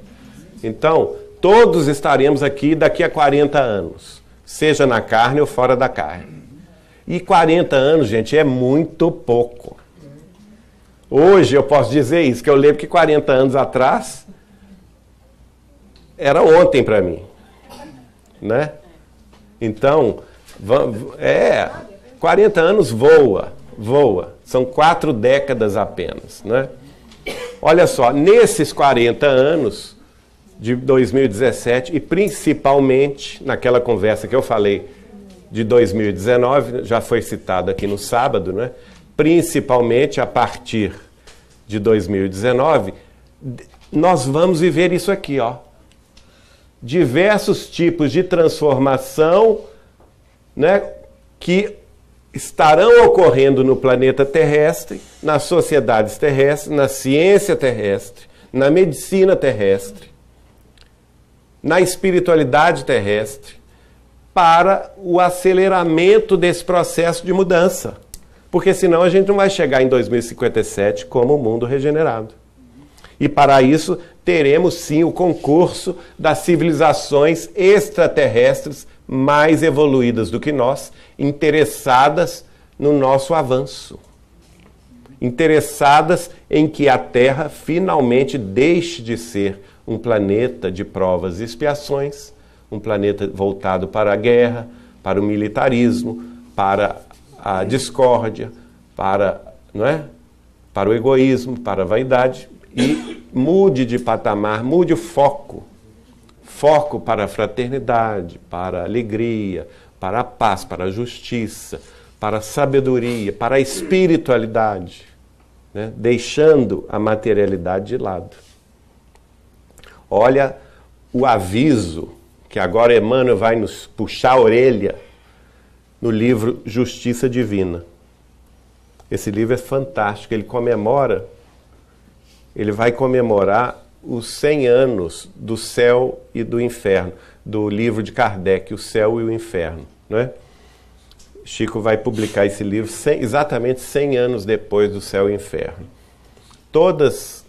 Então, todos estaremos aqui daqui a 40 anos. Seja na carne ou fora da carne. E 40 anos, gente, é muito pouco. Hoje eu posso dizer isso, que eu lembro que 40 anos atrás era ontem para mim, né? Então, 40 anos voa. São 4 décadas apenas, né? Olha só, nesses 40 anos de 2017 e principalmente naquela conversa que eu falei de 2019, já foi citado aqui no sábado, né? Principalmente a partir de 2019, nós vamos viver isso aqui, ó. Diversos tipos de transformação, né, que estarão ocorrendo no planeta terrestre, nas sociedades terrestres, na ciência terrestre, na medicina terrestre, na espiritualidade terrestre, para o aceleramento desse processo de mudança. Porque senão a gente não vai chegar em 2057 como o mundo regenerado. E para isso teremos sim o concurso das civilizações extraterrestres mais evoluídas do que nós, interessadas no nosso avanço. Interessadas em que a Terra finalmente deixe de ser um planeta de provas e expiações, um planeta voltado para a guerra, para o militarismo, para a discórdia, para o egoísmo, para a vaidade, e mude de patamar, mude o foco. Foco para a fraternidade, para a alegria, para a paz, para a justiça, para a sabedoria, para a espiritualidade, né? Deixando a materialidade de lado. Olha o aviso que agora Emmanuel vai nos puxar a orelha no livro Justiça Divina. Esse livro é fantástico, ele vai comemorar os 100 anos do céu e do inferno, do livro de Kardec, O Céu e o Inferno, né? Chico vai publicar esse livro exatamente 100 anos depois do Céu e o Inferno. Todas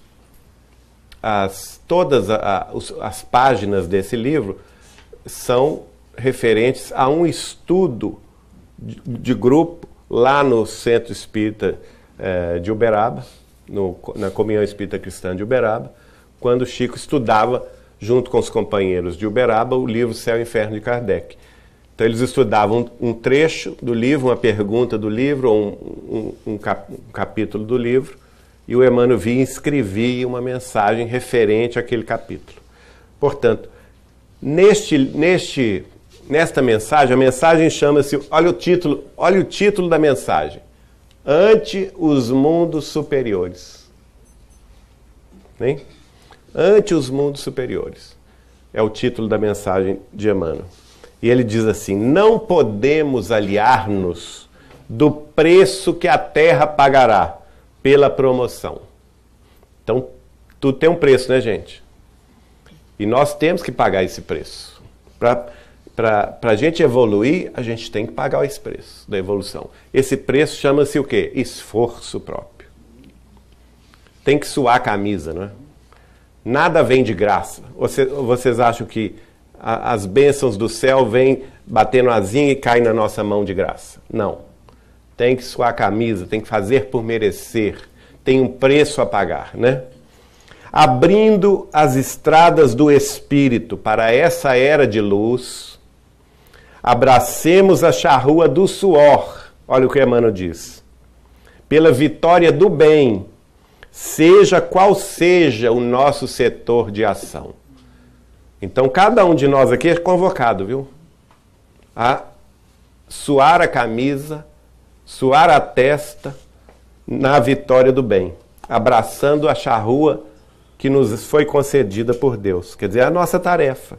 as páginas desse livro são referentes a um estudo de grupo lá no Centro Espírita de Uberaba, na Comunhão Espírita Cristã de Uberaba, quando Chico estudava, junto com os companheiros de Uberaba, o livro Céu e Inferno de Kardec. Então eles estudavam um trecho do livro, uma pergunta do livro, ou um capítulo do livro, e o Emmanuel vinha e escrevia uma mensagem referente àquele capítulo. Portanto, nesta mensagem, a mensagem chama-se, olha o título da mensagem: Ante os mundos superiores. Hein? Ante os mundos superiores. É o título da mensagem de Emmanuel. E ele diz assim: não podemos aliar-nos do preço que a terra pagará pela promoção. Então, tudo tem um preço, né, gente? E nós temos que pagar esse preço. Para a gente evoluir, a gente tem que pagar esse preço da evolução. Esse preço chama-se o quê? Esforço próprio. Tem que suar a camisa, não é? Nada vem de graça. Vocês acham que as bênçãos do céu vêm batendo asinha e caem na nossa mão de graça? Não. Tem que suar a camisa, tem que fazer por merecer. Tem um preço a pagar, né? Abrindo as estradas do Espírito para essa era de luz, abracemos a charrua do suor. Olha o que Emmanuel diz. Pela vitória do bem, seja qual seja o nosso setor de ação. Então, cada um de nós aqui é convocado, viu? A suar a camisa, suar a testa na vitória do bem, abraçando a charrua que nos foi concedida por Deus. Quer dizer, é a nossa tarefa.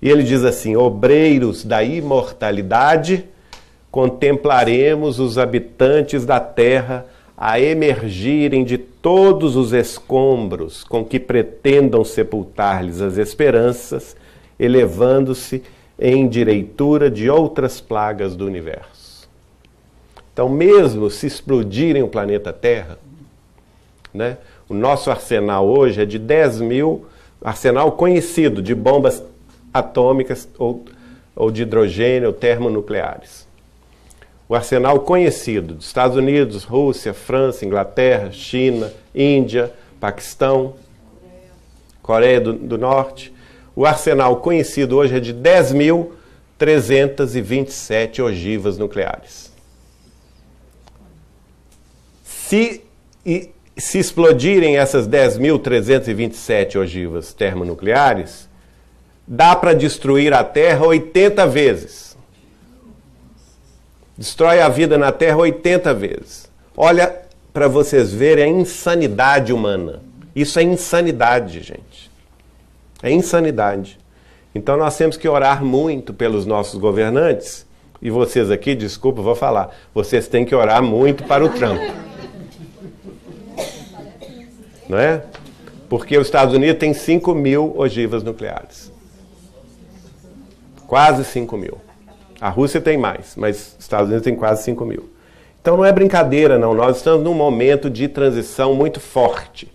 E ele diz assim, obreiros da imortalidade, contemplaremos os habitantes da terra a emergirem de todos os escombros com que pretendam sepultar-lhes as esperanças, elevando-se em direitura de outras plagas do universo. Então, mesmo se explodirem o planeta Terra, né, o nosso arsenal hoje é de 10 mil, arsenal conhecido de bombas atômicas ou de hidrogênio ou termonucleares. O arsenal conhecido dos Estados Unidos, Rússia, França, Inglaterra, China, Índia, Paquistão, Coreia do Norte. O arsenal conhecido hoje é de 10.327 ogivas nucleares. Se explodirem essas 10.327 ogivas termonucleares, dá para destruir a Terra 80 vezes. Destrói a vida na Terra 80 vezes. Olha para vocês verem a insanidade humana. Isso é insanidade, gente. É insanidade. Então nós temos que orar muito pelos nossos governantes. E vocês aqui, desculpa, vou falar. Vocês têm que orar muito para o Trump. Não é? Porque os Estados Unidos tem 5 mil ogivas nucleares. Quase 5 mil. A Rússia tem mais, mas os Estados Unidos tem quase 5 mil. Então não é brincadeira, não. Nós estamos num momento de transição muito forte.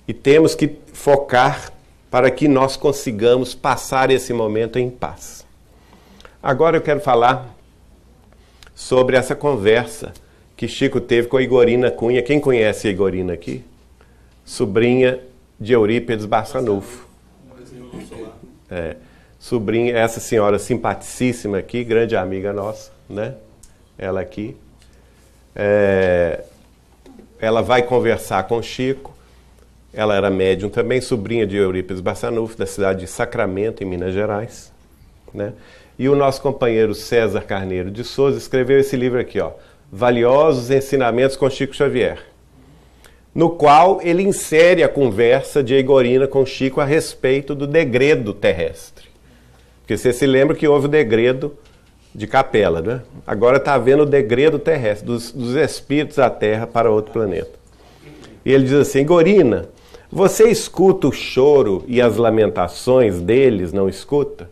E temos que focar para que nós consigamos passar esse momento em paz. Agora eu quero falar sobre essa conversa que Chico teve com a Igorina Cunha. Quem conhece a Igorina aqui? Sobrinha de Eurípides Barçanufo. Sobrinha, essa senhora simpaticíssima aqui, grande amiga nossa, né? Ela aqui. Ela vai conversar com Chico. Ela era médium também, sobrinha de Eurípides Barçanufo, da cidade de Sacramento, em Minas Gerais, né? E o nosso companheiro César Carneiro de Souza escreveu esse livro aqui, ó, Valiosos Ensinamentos com Chico Xavier, no qual ele insere a conversa de Igorina com Chico a respeito do degredo terrestre. Porque você se lembra que houve o degredo de Capela, né? Agora está havendo o degredo terrestre, dos espíritos da Terra para outro planeta. E ele diz assim, Igorina, você escuta o choro e as lamentações deles, não escuta?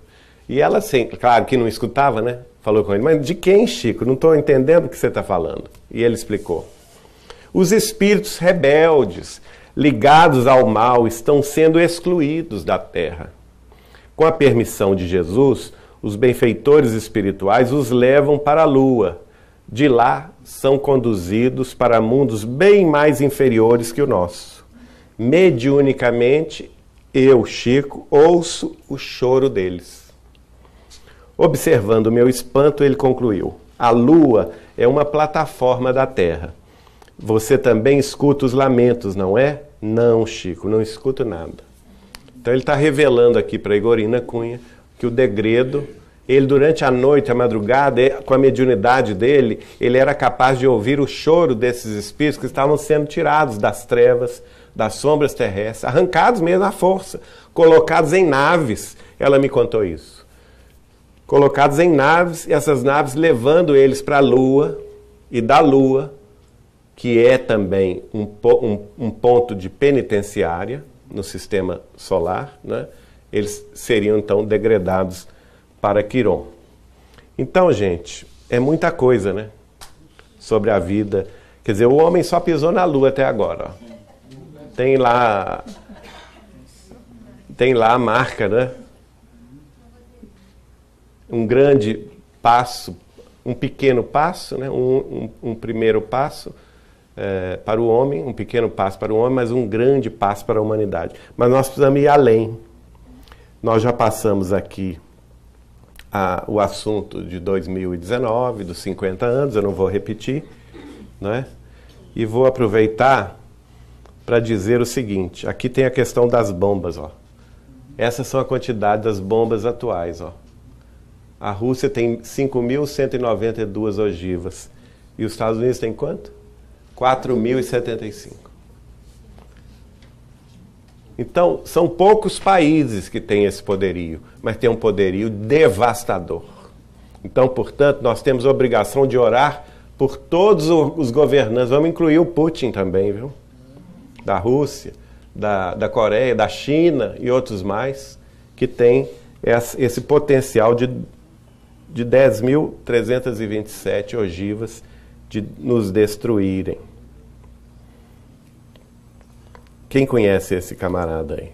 E ela, assim, claro que não escutava, né? Falou com ele, mas de quem, Chico? Não estou entendendo o que você está falando. E ele explicou. Os espíritos rebeldes, ligados ao mal, estão sendo excluídos da Terra. Com a permissão de Jesus, os benfeitores espirituais os levam para a Lua. De lá, são conduzidos para mundos bem mais inferiores que o nosso. Mediunicamente, eu, Chico, ouço o choro deles. Observando o meu espanto, ele concluiu, a Lua é uma plataforma da Terra. Você também escuta os lamentos, não é? Não, Chico, não escuto nada. Então ele está revelando aqui para Igorina Cunha que o degredo, ele durante a noite, a madrugada, com a mediunidade dele, ele era capaz de ouvir o choro desses espíritos que estavam sendo tirados das trevas, das sombras terrestres, arrancados mesmo à força, colocados em naves. Ela me contou isso. Colocados em naves, e essas naves levando eles para a Lua, e da Lua, que é também um ponto de penitenciária no sistema solar, né? eles seriam então degradados para Quiron. Então, gente, é muita coisa, né? Sobre a vida. Quer dizer, o homem só pisou na Lua até agora. Ó. Tem lá a marca, né? Um grande passo, um pequeno passo, né? um primeiro passo para o homem, um pequeno passo para o homem, mas um grande passo para a humanidade. Mas nós precisamos ir além. Nós já passamos aqui o assunto de 2019, dos 50 anos, eu não vou repetir, né? E vou aproveitar para dizer o seguinte, aqui tem a questão das bombas, ó. Essas são a quantidade das bombas atuais, ó. A Rússia tem 5.192 ogivas. E os Estados Unidos tem quanto? 4.075. Então, são poucos países que têm esse poderio, mas tem um poderio devastador. Então, portanto, nós temos a obrigação de orar por todos os governantes. Vamos incluir o Putin também, viu? Da Rússia, da Coreia, da China e outros mais, que têm esse potencial de 10.327 ogivas de nos destruírem. Quem conhece esse camarada aí?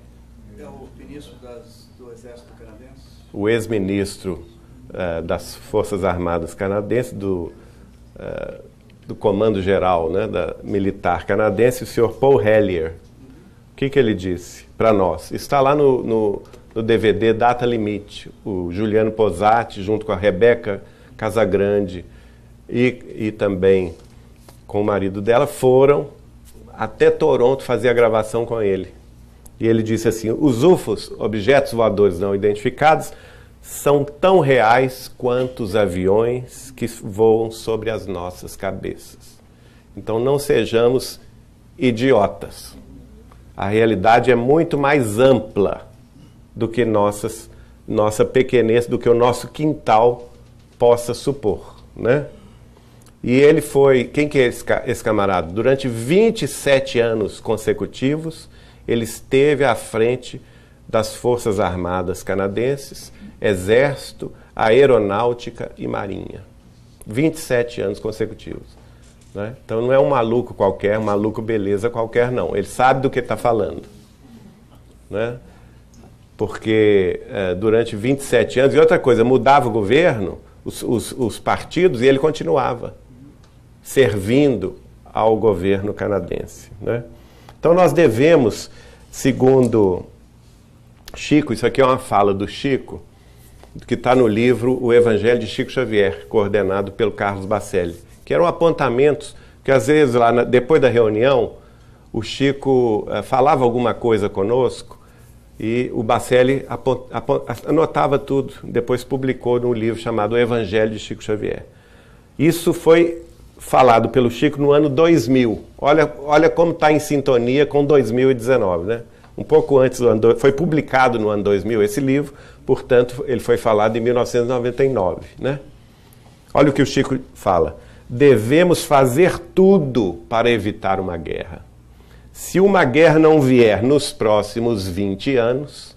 É o ministro do Exército Canadense? O ex-ministro das Forças Armadas Canadenses, do Comando Geral, né, Militar Canadense, o senhor Paul Hellyer. O que ele disse para nós? Está lá no DVD Data Limite. O Juliano Posati, junto com a Rebeca Casagrande e também com o marido dela, foram até Toronto fazer a gravação com ele. E ele disse assim, os UFOs, objetos voadores não identificados, são tão reais quanto os aviões que voam sobre as nossas cabeças. Então não sejamos idiotas. A realidade é muito mais ampla do que nossa pequenez, do que o nosso quintal possa supor, né? E ele foi, quem que é esse camarada? Durante 27 anos consecutivos, ele esteve à frente das Forças Armadas Canadenses, Exército, Aeronáutica e Marinha. 27 anos consecutivos. Né? Então não é um maluco qualquer, um maluco beleza qualquer, não. Ele sabe do que está falando. Né? Porque durante 27 anos, e outra coisa, mudava o governo, os partidos, e ele continuava servindo ao governo canadense. Né? Então nós devemos, segundo Chico, isso aqui é uma fala do Chico, que está no livro O Evangelho de Chico Xavier, coordenado pelo Carlos Bacelli, que eram apontamentos que às vezes lá depois da reunião o Chico falava alguma coisa conosco e o Bacelli anotava tudo, depois publicou num livro chamado O Evangelho de Chico Xavier. Isso foi falado pelo Chico no ano 2000. Olha como está em sintonia com 2019, né? Um pouco antes do ano... Foi publicado no ano 2000 esse livro, portanto, ele foi falado em 1999, né? Olha o que o Chico fala. Devemos fazer tudo para evitar uma guerra. Se uma guerra não vier nos próximos 20 anos,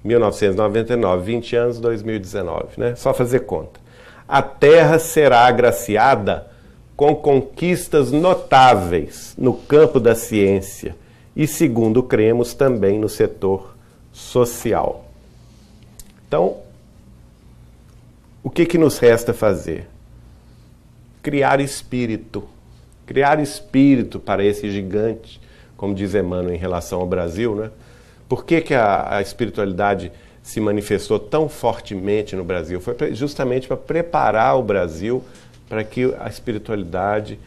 1999, 20 anos, 2019, né? Só fazer conta. A Terra será agraciada com conquistas notáveis no campo da ciência e, segundo cremos, também no setor social. Então, o que nos resta fazer? Criar espírito para esse gigante, como diz Emmanuel em relação ao Brasil, né? Por que a espiritualidade se manifestou tão fortemente no Brasil? Foi justamente para preparar o Brasil para que a espiritualidade,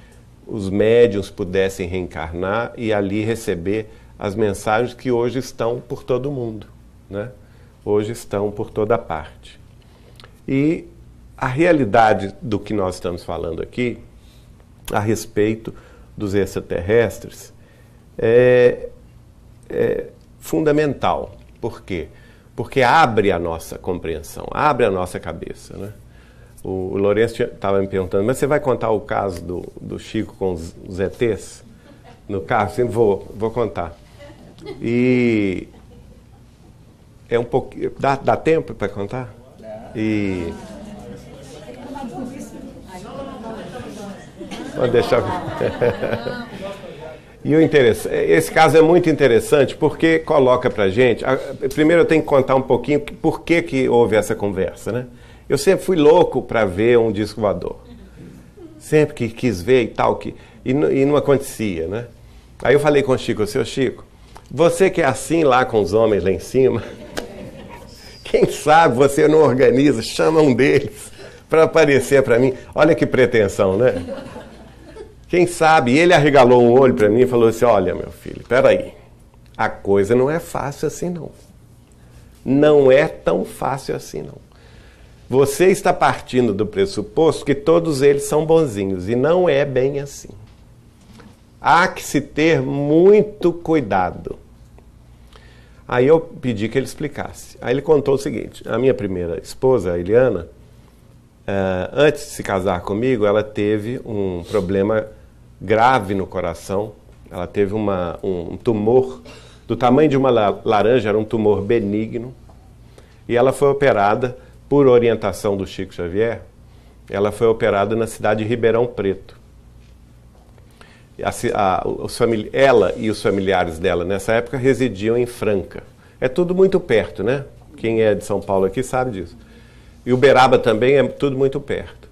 os médiuns pudessem reencarnar e ali receber as mensagens que hoje estão por todo o mundo, né? Hoje estão por toda parte. E a realidade do que nós estamos falando aqui, a respeito dos extraterrestres, é fundamental. Por quê? Porque abre a nossa compreensão, abre a nossa cabeça, né? O Lourenço estava me perguntando, mas você vai contar o caso do Chico com os ETs? No caso, sim, vou contar. E É um pouquinho. Dá tempo para contar? E. Vou deixar. E o esse caso é muito interessante porque coloca pra gente. Primeiro eu tenho que contar um pouquinho por que houve essa conversa, né? Eu sempre fui louco para ver um disco voador. Sempre que quis ver e tal, e não acontecia, né? Aí eu falei com o Chico, seu Chico, você que é assim lá com os homens lá em cima, quem sabe você não organiza, chama um deles para aparecer para mim. Olha que pretensão, né? Quem sabe? E ele arregalou um olho para mim e falou assim, olha, meu filho, peraí, a coisa não é fácil assim não. Não é tão fácil assim não. Você está partindo do pressuposto que todos eles são bonzinhos, e não é bem assim. Há que se ter muito cuidado. Aí eu pedi que ele explicasse. Aí ele contou o seguinte, a minha primeira esposa, a Eliana, antes de se casar comigo, ela teve um problema grave no coração. Ela teve um tumor do tamanho de uma laranja, era um tumor benigno, e ela foi operada por orientação do Chico Xavier. Ela foi operada na cidade de Ribeirão Preto. Ela e os familiares dela nessa época residiam em Franca. É tudo muito perto, né? Quem é de São Paulo aqui sabe disso. E Uberaba também é tudo muito perto.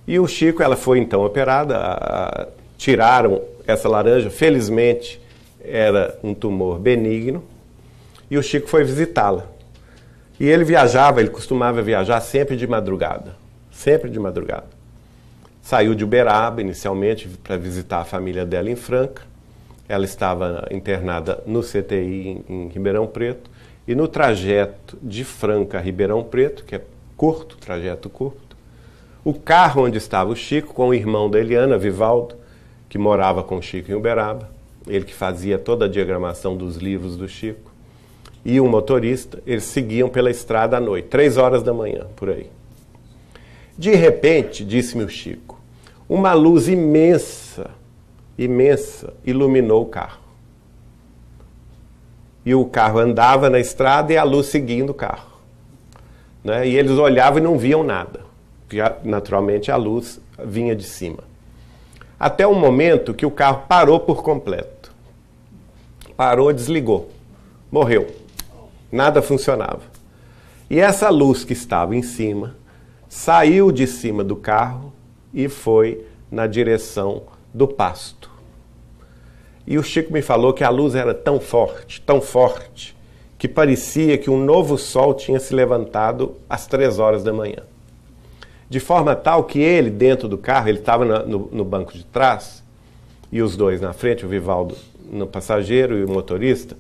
E o Chico, ela foi então operada, tiraram essa laranja, felizmente era um tumor benigno, e o Chico foi visitá-la. E ele costumava viajar sempre de madrugada. Sempre de madrugada. Saiu de Uberaba inicialmente para visitar a família dela em Franca. Ela estava internada no CTI em Ribeirão Preto. E no trajeto de Franca a Ribeirão Preto, que é curto, trajeto curto, o carro onde estava o Chico, com o irmão da Eliana, Vivaldo, que morava com o Chico em Uberaba, ele que fazia toda a diagramação dos livros do Chico, e um motorista, eles seguiam pela estrada à noite, 3 horas da manhã, por aí. De repente, disse-me o Chico, uma luz imensa, imensa, iluminou o carro. E o carro andava na estrada e a luz seguindo o carro. Né? E eles olhavam e não viam nada. Porque, naturalmente, a luz vinha de cima. Até o momento que o carro parou por completo. Parou, desligou. Morreu. Nada funcionava. E essa luz que estava em cima saiu de cima do carro e foi na direção do pasto. E o Chico me falou que a luz era tão forte, que parecia que um novo sol tinha se levantado às 3 horas da manhã. De forma tal que ele, dentro do carro, ele estava no banco de trás, e os dois na frente, o Vivaldo no passageiro e o motorista,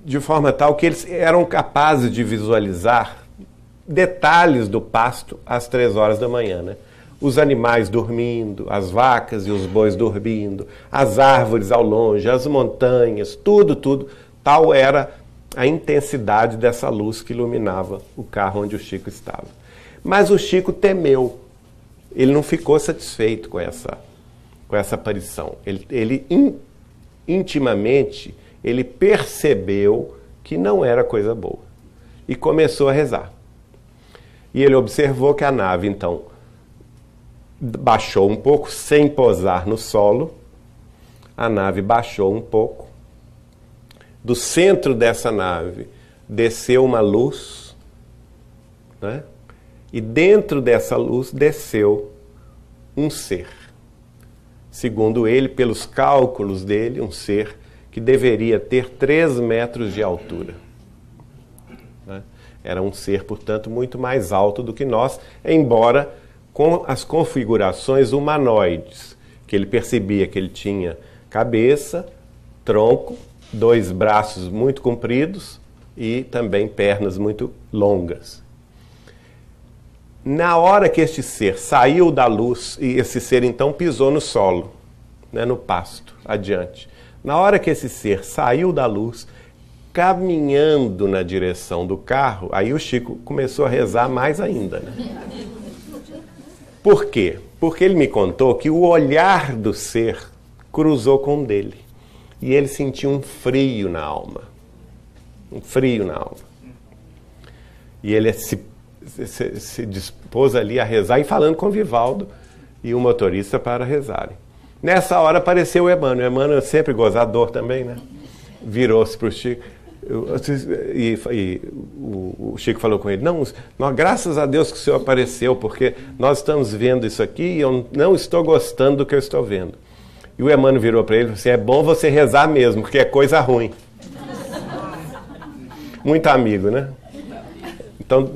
de forma tal que eles eram capazes de visualizar detalhes do pasto às 3 horas da manhã, né? Os animais dormindo, as vacas e os bois dormindo, as árvores ao longe, as montanhas, tudo. Tal era a intensidade dessa luz que iluminava o carro onde o Chico estava. Mas o Chico temeu. Ele não ficou satisfeito com essa aparição. Ele intimamente, ele percebeu que não era coisa boa. E começou a rezar. E ele observou que a nave, então, baixou um pouco, sem pousar no solo. A nave baixou um pouco. Do centro dessa nave desceu uma luz, né? E dentro dessa luz desceu um ser. Segundo ele, pelos cálculos dele, um ser que deveria ter 3 metros de altura. Né? Era um ser, portanto, muito mais alto do que nós, embora com as configurações humanoides, que ele percebia que ele tinha cabeça, tronco, 2 braços muito compridos e também pernas muito longas. Na hora que este ser saiu da luz, e esse ser então pisou no solo, né, no pasto, adiante. Na hora que esse ser saiu da luz, caminhando na direção do carro, aí o Chico começou a rezar mais ainda. Né? Por quê? Porque ele me contou que o olhar do ser cruzou com o dele. E ele sentiu um frio na alma. um frio na alma. E ele se dispôs ali a rezar e falando com o Vivaldo e o motorista para rezarem. Nessa hora apareceu o Emmanuel. O Emmanuel é sempre gozador também, né? Virou-se para o Chico e o Chico falou com ele: não, graças a Deus que o senhor apareceu, porque nós estamos vendo isso aqui e eu não estou gostando do que eu estou vendo. E o Emmanuel virou para ele e falou assim: é bom você rezar mesmo, porque é coisa ruim. Muito amigo, né? Então,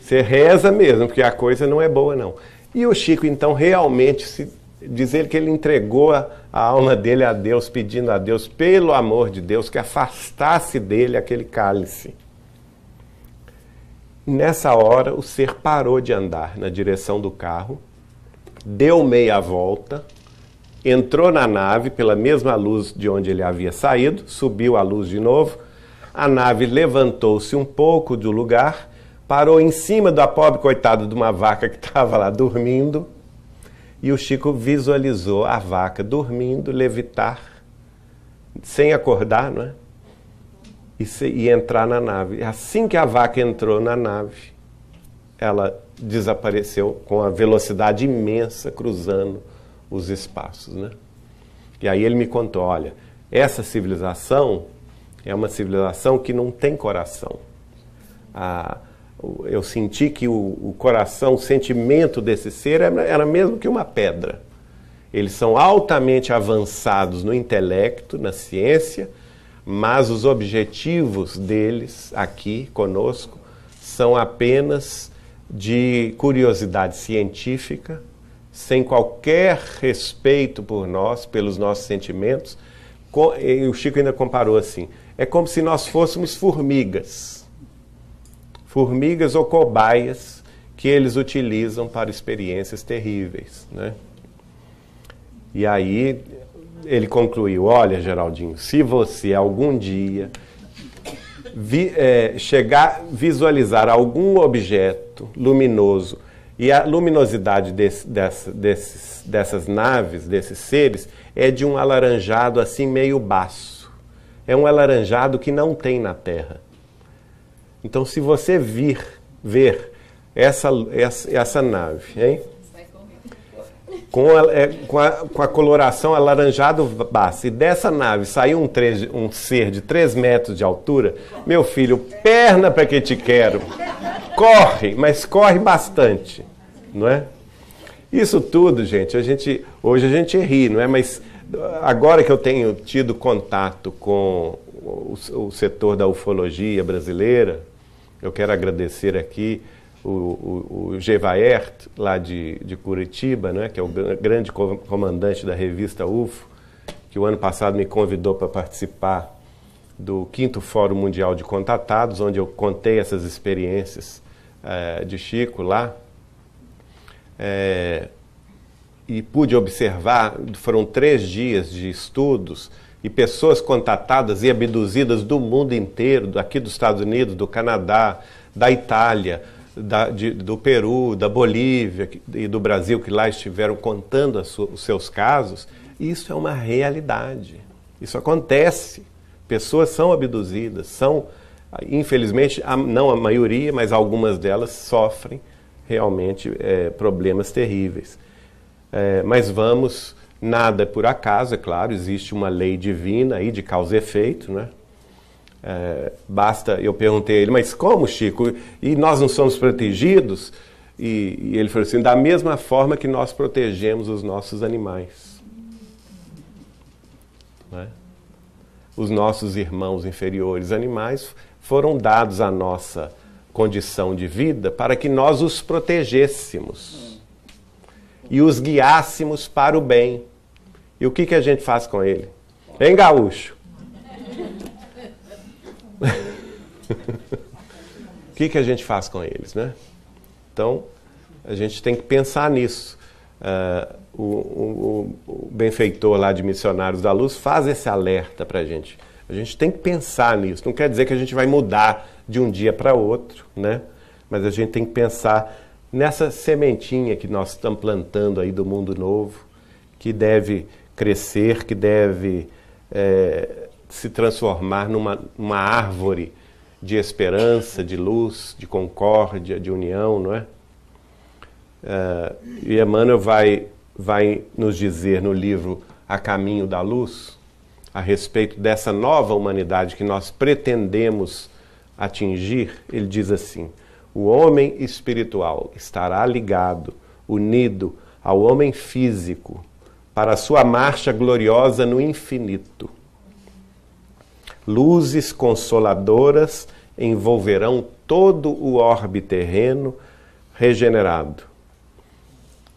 você reza mesmo, porque a coisa não é boa, não. E o Chico, então, realmente, diz ele que ele entregou a alma dele a Deus, pedindo a Deus, pelo amor de Deus, que afastasse dele aquele cálice. E nessa hora, o ser parou de andar na direção do carro, deu meia volta, entrou na nave pela mesma luz de onde ele havia saído, subiu a luz de novo, a nave levantou-se um pouco do lugar, parou em cima da pobre coitada de uma vaca que estava lá dormindo, e o Chico visualizou a vaca dormindo, levitar, sem acordar, não é? E entrar na nave. Assim que a vaca entrou na nave, ela desapareceu com a velocidade imensa, cruzando os espaços, né? E aí ele me contou: olha, essa civilização é uma civilização que não tem coração. Eu senti que o coração, o sentimento desse ser era mesmo que uma pedra. Eles são altamente avançados no intelecto, na ciência, mas os objetivos deles aqui conosco são apenas de curiosidade científica, sem qualquer respeito por nós, pelos nossos sentimentos. E o Chico ainda comparou assim: é como se nós fôssemos formigas ou cobaias que eles utilizam para experiências terríveis, né? E aí ele concluiu: olha, Geraldinho, se você algum dia visualizar algum objeto luminoso, e a luminosidade dessas naves, desses seres, é de um alaranjado assim meio baço. É um alaranjado que não tem na Terra. Então, se você ver essa nave, hein? Com a coloração alaranjado baço, e dessa nave sair um ser de 3 metros de altura, meu filho, perna para que te quero. Corre, mas corre bastante, não é? Isso tudo, gente, hoje a gente ri, não é? Mas agora que eu tenho tido contato com o setor da ufologia brasileira, eu quero agradecer aqui o Gevaert, lá de Curitiba, né, que é o grande comandante da revista UFO, que o ano passado me convidou para participar do 5º Fórum Mundial de Contatados, onde eu contei essas experiências de Chico lá. E pude observar, foram 3 dias de estudos, e pessoas contatadas e abduzidas do mundo inteiro, aqui dos Estados Unidos, do Canadá, da Itália, do Peru, da Bolívia e do Brasil, que lá estiveram contando os seus casos. Isso é uma realidade. Isso acontece. Pessoas são abduzidas, infelizmente, não a maioria, mas algumas delas sofrem realmente problemas terríveis. Mas nada por acaso, é claro, existe uma lei divina aí de causa e efeito, né? Eu perguntei a ele: mas como, Chico? E nós não somos protegidos? E ele falou assim: da mesma forma que nós protegemos os nossos animais, né? Os nossos irmãos inferiores animais foram dados à nossa condição de vida para que nós os protegêssemos e os guiássemos para o bem. E o que a gente faz com ele? Hein, gaúcho? O que a gente faz com eles, né? Então, a gente tem que pensar nisso. O benfeitor lá de Missionários da Luz faz esse alerta para a gente. A gente tem que pensar nisso. Não quer dizer que a gente vai mudar de um dia para outro, né? Mas a gente tem que pensar nessa sementinha que nós estamos plantando aí do mundo novo, que deve crescer, que deve se transformar numa árvore de esperança, de luz, de concórdia, de união, não é? E Emmanuel vai nos dizer no livro A Caminho da Luz, a respeito dessa nova humanidade que nós pretendemos atingir. Ele diz assim: o homem espiritual estará ligado, unido ao homem físico, para a sua marcha gloriosa no infinito. Luzes consoladoras envolverão todo o orbe terreno regenerado.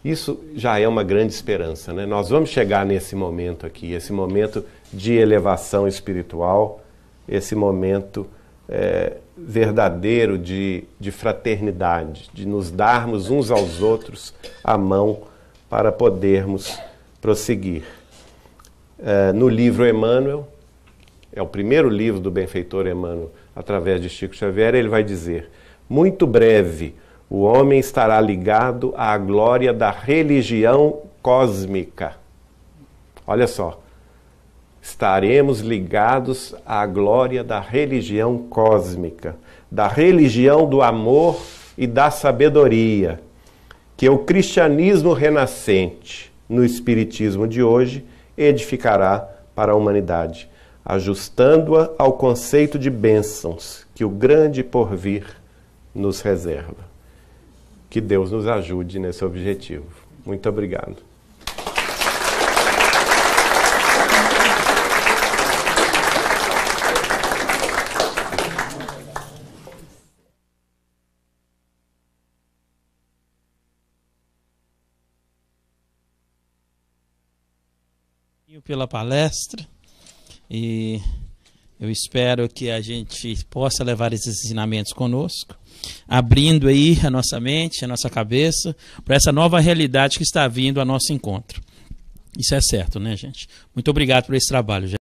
Isso já é uma grande esperança, né? Nós vamos chegar nesse momento aqui, esse momento de elevação espiritual, esse momento verdadeiro de fraternidade, de nos darmos uns aos outros a mão para podermos prosseguir. No livro Emmanuel, é o primeiro livro do benfeitor Emmanuel, através de Chico Xavier, ele vai dizer: muito breve o homem estará ligado à glória da religião cósmica. Olha só, estaremos ligados à glória da religião cósmica, da religião do amor e da sabedoria, que o cristianismo renascente, no espiritismo de hoje, edificará para a humanidade, ajustando-a ao conceito de bênçãos que o grande porvir nos reserva. Que Deus nos ajude nesse objetivo. Muito obrigado. Pela palestra, e eu espero que a gente possa levar esses ensinamentos conosco, abrindo aí a nossa mente, a nossa cabeça, para essa nova realidade que está vindo ao nosso encontro. Isso é certo, né, gente? Muito obrigado por esse trabalho, gente.